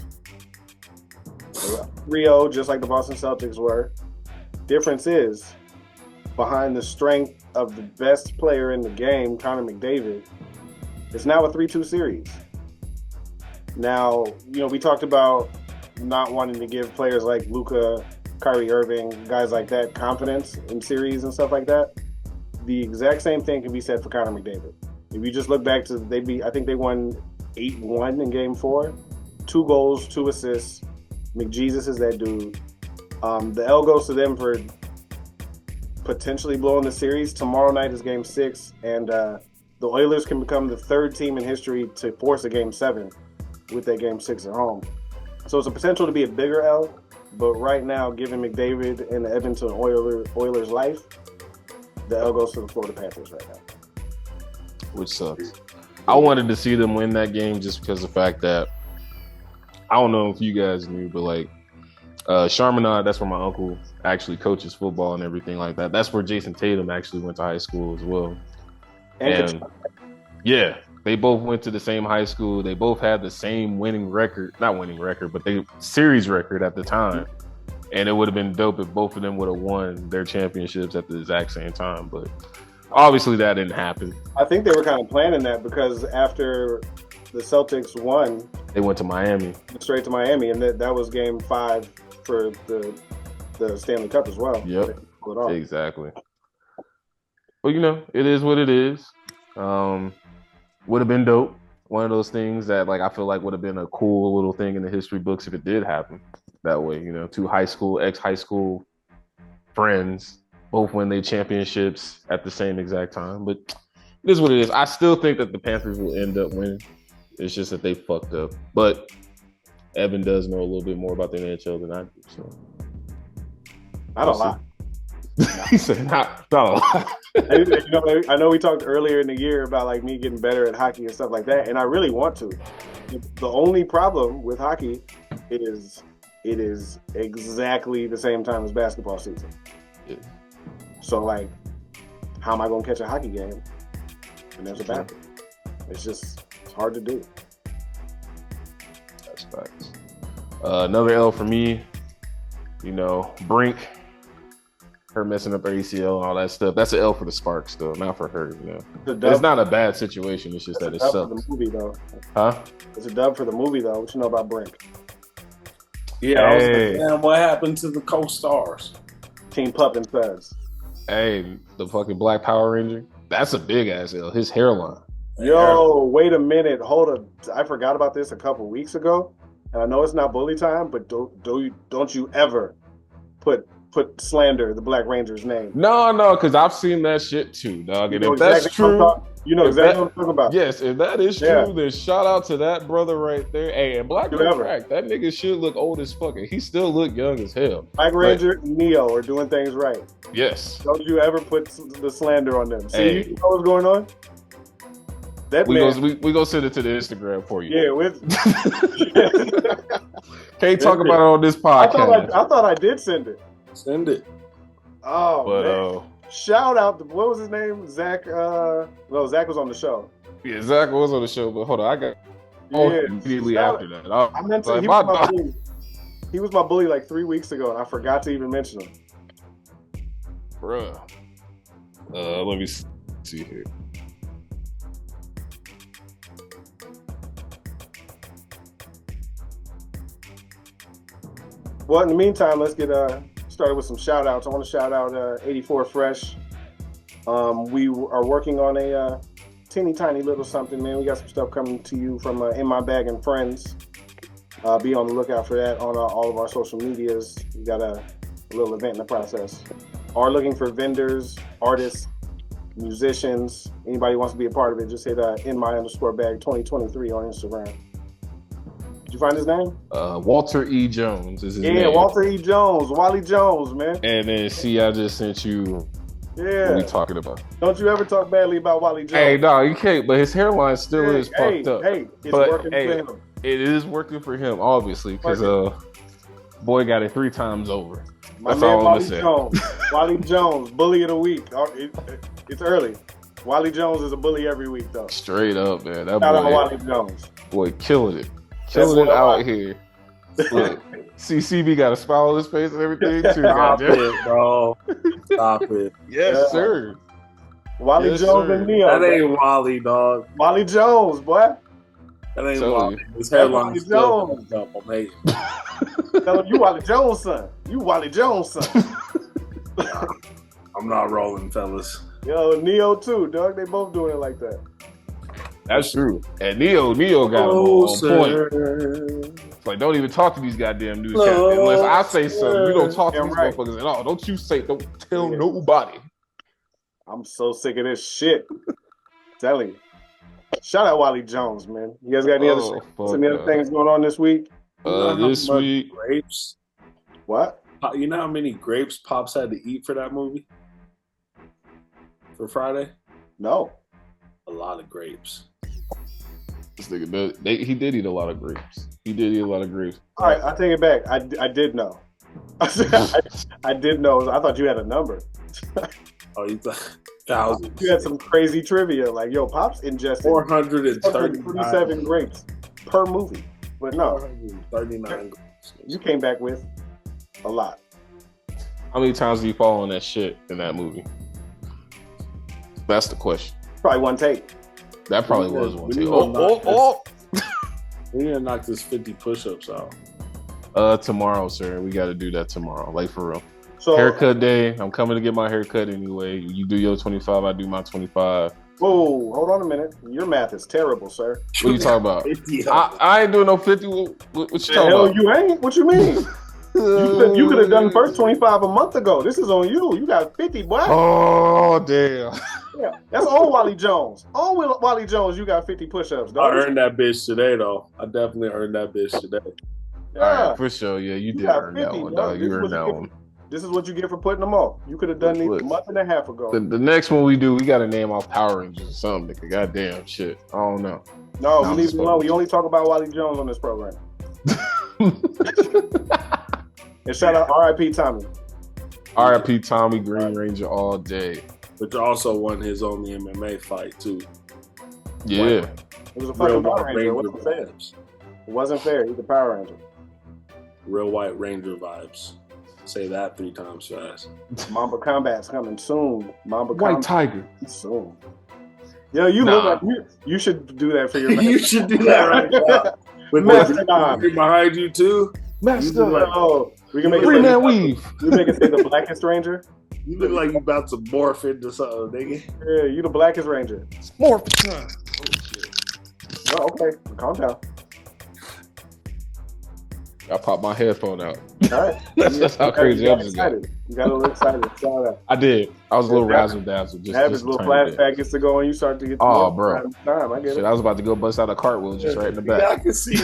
3-0, just like the Boston Celtics were. Difference is, behind the strength of the best player in the game, Connor McDavid, it's now a 3-2 series. Now, we talked about not wanting to give players like Luka, Kyrie Irving, guys like that, confidence in series and stuff like that. The exact same thing can be said for Connor McDavid. If you just look back to, I think they won 8-1 in Game 4. 2 goals, 2 assists. McJesus is that dude. The L goes to them for potentially blowing the series. Tomorrow night is Game 6, and the Oilers can become the 3rd team in history to force a Game 7 with that Game 6 at home. So it's a potential to be a bigger L, but right now, given McDavid and the Edmonton Oilers' life, the L goes to the Florida Panthers right now. Which sucks. I wanted to see them win that game just because of the fact that, I don't know if you guys knew, but Charminade, that's where my uncle actually coaches football and everything like that. That's where Jason Tatum actually went to high school as well. And yeah, they both went to the same high school. They both had the same but they series record at the time. And it would have been dope if both of them would have won their championships at the exact same time. But obviously that didn't happen. I think they were kind of planning that because after the Celtics won, they went to Miami. Straight to Miami. And that was Game 5 for the Stanley Cup as well. Yep, exactly. But, it is what it is. Would have been dope. One of those things that like I feel like would have been a cool little thing in the history books if it did happen that way. You know, two ex-high school friends both win their championships at the same exact time. But it is what it is. I still think that the Panthers will end up winning. It's just that they fucked up. But Evan does know a little bit more about the NHL than I do. So Not a lot. He said not a lot. I know we talked earlier in the year about like me getting better at hockey and stuff like that, and I really want to. The only problem with hockey is it is exactly the same time as basketball season. Yeah. So like, how am I going to catch a hockey game when there's a bathroom? It's hard to do. That's facts. Another L for me, Brink. Her messing up her ACL and all that stuff. That's an L for the Sparks, though, not for her. It's not a bad situation. It's just that it sucks. For the movie, though. Huh? It's a dub for the movie, though. What you know about Brink? Yeah, I was like, damn, what happened to the co-stars? Team Pup and Fez. Hey, the fucking Black Power Ranger. That's a big ass L. His hairline. Yo, wait a minute. Hold on. I forgot about this a couple weeks ago, and I know it's not bully time, but don't you ever put slander the Black Ranger's name. No, because I've seen that shit too, dog. And if that's true, what I'm talking about. Yes, if that is true, then shout out to that brother right there. Hey, and Black Ranger, that nigga should look old as fuck. He still look young as hell. Black Ranger and Neo are doing things right. Yes. Don't you ever put the slander on them. See, you know what's going on? We go send it to the Instagram for you. Yeah, can't talk about it on this podcast. I thought I did send it. Send it. Oh, man. Shout out to, what was his name? Zach. Zach was on the show. Yeah, Zach was on the show, but hold on. I got immediately after that. I meant to. He was my bully like 3 weeks ago, and I forgot to even mention him. Bruh. Let me see here. Well, in the meantime, let's get started with some shout outs. I want to shout out 84 Fresh. We are working on a teeny tiny little something, man. We got some stuff coming to you from In My Bag and Friends. Be on the lookout for that on all of our social medias. We got a little event in the process. Are looking for vendors, artists, musicians. Anybody wants to be a part of it, just hit @inmy_bag 2023 on Instagram. Did you find his name? Walter E. Jones is his name. Yeah, Walter E. Jones, Wally Jones, man. And then I just sent you. Yeah. What we talking about? Don't you ever talk badly about Wally Jones? Hey, no, you can't. But his hairline still is fucked up. Hey, it's working for him. It is working for him, obviously, because boy got it 3 times over. That's all I'm gonna say. Wally Jones, bully of the week. It's early. Wally Jones is a bully every week, though. Straight up, man. That Shout out to Wally Jones. Boy, killing it. Killing it out here. Look, CB got a smile on his face and everything too. Stop it, bro. Stop it. Yes, sir. Wally Jones and Neo. That ain't Wally, dog. Wally Jones, boy. That ain't Wally. His hairline's still up. I'm hating. Tell him you Wally Jones' son. You Wally Jones' son. I'm not rolling, fellas. Yo, Neo too, dog. They both doing it like that. That's true. And Neo got him on point. It's like, don't even talk to these goddamn newscasters unless I say something. You don't talk to these motherfuckers at all. Don't tell nobody. I'm so sick of this shit. Telling you. Shout out Wally Jones, man. You guys got any other things going on this week? This week, grapes. What? You know how many grapes Pops had to eat for that movie? For Friday? No. A lot of grapes. This nigga he did eat a lot of grapes. All right, I take it back. I did know. I did know. I thought you had a number. Oh, you thought thousands? You had some crazy trivia, like Pops ingested 437 grapes per movie. But no, 439 grapes. You came back with a lot. How many times do you fall on that shit in that movie? That's the question. Probably one take. That probably was one take. We need to knock this 50 push-ups out. Tomorrow, sir. We got to do that tomorrow. Like, for real. So, haircut day. I'm coming to get my haircut anyway. You do your 25, I do my 25. Whoa, hold on a minute. Your math is terrible, sir. What you talking about? 50. I ain't doing no 50. What you The talking hell about? you ain't? What you mean? You could have done first 25 a month ago. This is on you. You got 50, boy. Oh, damn. Yeah, that's old Wally Jones. Old Wally Jones, you got 50 push-ups, I dog. earned that bitch today, though. I definitely earned that bitch today. Yeah. All right, for sure. Yeah, you did got earn 50, that one, dog. dog. You earned that one. This is what you get for putting them off. You could have done these a month and a half ago. The next one we do, we got to name our Power Rangers or something, nigga. Goddamn shit. I don't know. No, I'm we leave just it alone. fucking- We only talk about Wally Jones on this program. And shout out R.I.P. Tommy. R.I.P. Tommy Green Ranger all day. Which also won his only MMA fight, too. Yeah. It was a fucking Real Power White Ranger. It Ranger wasn't fair. vibes. It wasn't fair. He's a Power Ranger. Real White Ranger vibes. Say that 3 times fast. Mamba Combat's coming soon. Mamba White Combat Tiger. soon. Yo, you look like you should do that for your You should do that right now. With Mastodon. behind you, too. Master. Oh, we can make it Three say Man Weave. You make it say the Blackest Ranger. You look like you about to morph into something, nigga. Yeah, you the Blackest Ranger. More. Oh, okay, calm down. I popped my headphone out. All right, That's how crazy you I got just got. excited. You got a little excited. Saw that. I did. I was a little Yeah. razzle dazzle. Have his little flashback gets to go, and you start to get. Oh, bro. Time. I get Shit, it. I was about to go bust out a cartwheel just right in the Yeah, back. I can see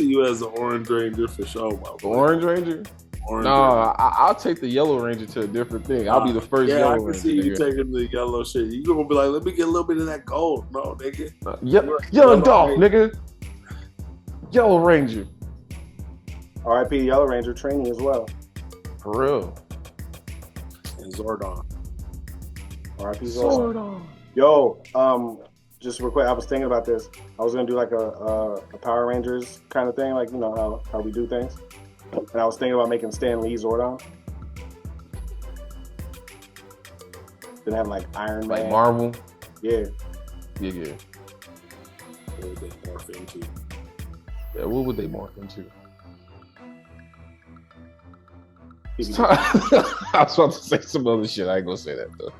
you as an Orange Ranger for sure, my The boy. Orange Ranger? Orange No, I'll take the Yellow Ranger to a different thing. I'll be the first Yeah, Yellow I can Ranger. see you nigga. taking the yellow shit. You gonna be like, let me get a little bit of that gold, no, nigga. Yellow Dolph, nigga. Yellow Ranger. R.I.P. Yellow Ranger training as well. For real. And Zordon. R.I.P. Zordon. Yo, just real quick, I was thinking about this. I was gonna do like a Power Rangers kind of thing, like you know how we do things. And I was thinking about making Stan Lee Zordon. Then have like Iron Man. Like Marvel. Yeah. Yeah. What would they morph into? Yeah, what would they morph into? I was about to say some other shit. I ain't gonna say that though.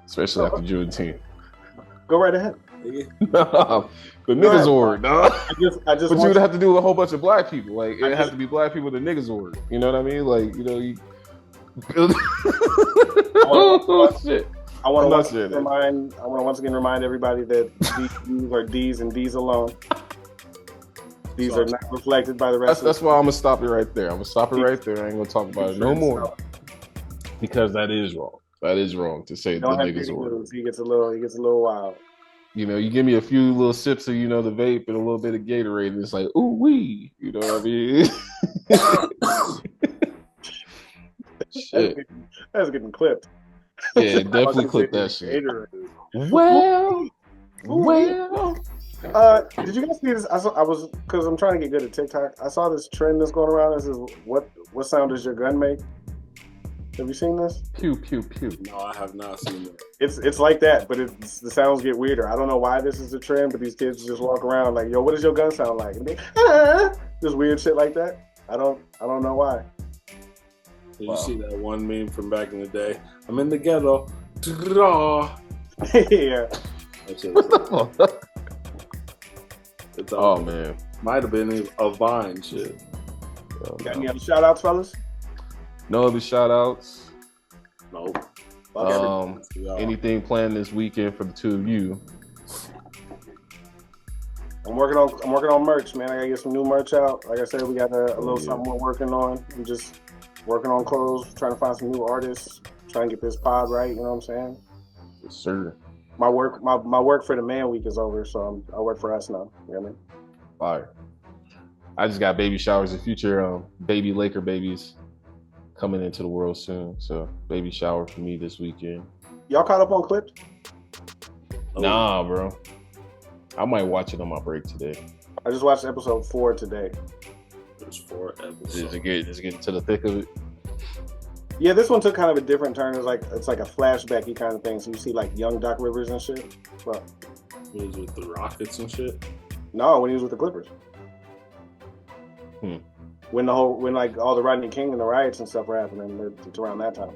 Especially after Juneteenth. Go right ahead. Nigga. The nigga Zord, dog. I just But you want would have to do with a whole bunch of black people. Like it has to be black people in the nigga Zord. You know what I mean? Like, you know, you oh shit. I want I'm to not once again remind everybody that these are D's and D's alone. These are not reflected by the rest. That's why I'm gonna stop it right there. I'm gonna stop it right there. I ain't gonna talk about it no more. Because that is wrong. That is wrong to say the niggas Zord. He gets a little wild. You know, you give me a few little sips of, you know, the vape and a little bit of Gatorade, and it's like, ooh wee. You know what I mean? Shit. That's getting clipped. Yeah, definitely clip that shit. Well. Did you guys see this? Because I'm trying to get good at TikTok. I saw this trend that's going around. This is what sound does your gun make? Have you seen this? Pew pew pew. No, I have not seen it. It's like that, but the sounds get weirder. I don't know why this is a trend, but these kids just walk around like, yo, what does your gun sound like? And they, just weird shit like that. I don't know why. Did you see that one meme from back in the day? I'm in the ghetto. Yeah. That's it. It's Oh man. might have been a Vine shit. Got any other shout outs, fellas? No other shout outs. Nope. Anything planned this weekend for the two of you? I'm working on merch, man. I gotta get some new merch out. Like I said, we got a little something we're working on. I'm just working on clothes, trying to find some new artists, trying to get this pod right. You know what I'm saying? Yes, sir. My work for the Man Week is over, so I work for us now. You know what I mean? Fire. I just got baby showers in future. Baby Laker babies coming into the world soon. So baby shower for me this weekend. Y'all caught up on Clips? Nah, bro. I might watch it on my break today. I just watched episode 4 today. There's 4 episodes. Is it getting to the thick of it? Yeah, this one took kind of a different turn. It's like a flashbacky kind of thing. So you see like young Doc Rivers and shit. Well, He was with the Rockets and shit. no, when he was with the Clippers. When like all the Rodney King and the riots and stuff were happening, it's around that time.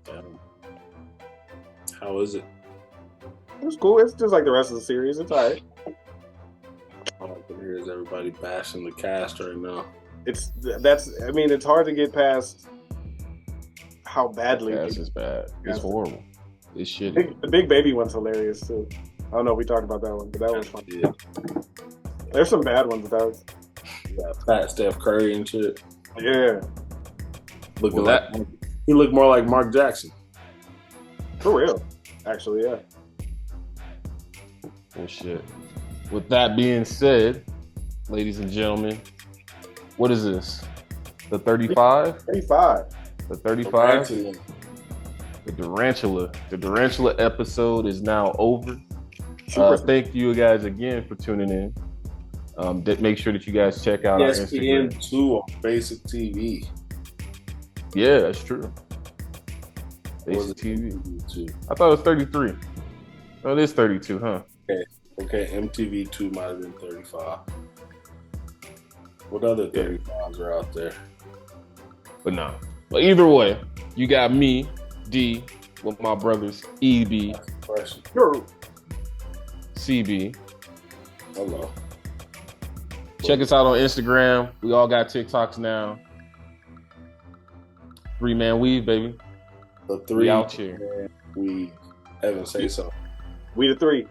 Damn. How is it? It was cool. It's just like the rest of the series. It's all right. All I can hear is everybody bashing the cast right now. It's hard to get past how badly That's just bad. It's horrible. It's shitty. The Big Baby one's hilarious too. I don't know if we talked about that one, but that one's fun. Yeah. There's some bad ones though. Yeah, Pat Steph Curry and shit. Yeah. Looking he looked more like Mark Jackson. For real. Actually, yeah. Oh shit. With that being said, ladies and gentlemen, what is this? The 35? 35. The 35? The Durantula. The Durantula episode is now over. Thank you guys again for tuning in. Make sure that you guys check out our Instagram. ESPN 2 on Basic TV. Yeah, that's true. Basic TV. I thought it was 33. Oh, it is 32, huh? Okay, MTV 2 might have been 35. What other 35s are out there? But no. But either way, you got me, D, with my brothers, EB, CB. Hello. Check us out on Instagram. We all got TikToks now. 3-man weave, baby. The 3 out here. We Evan say so. We the 3.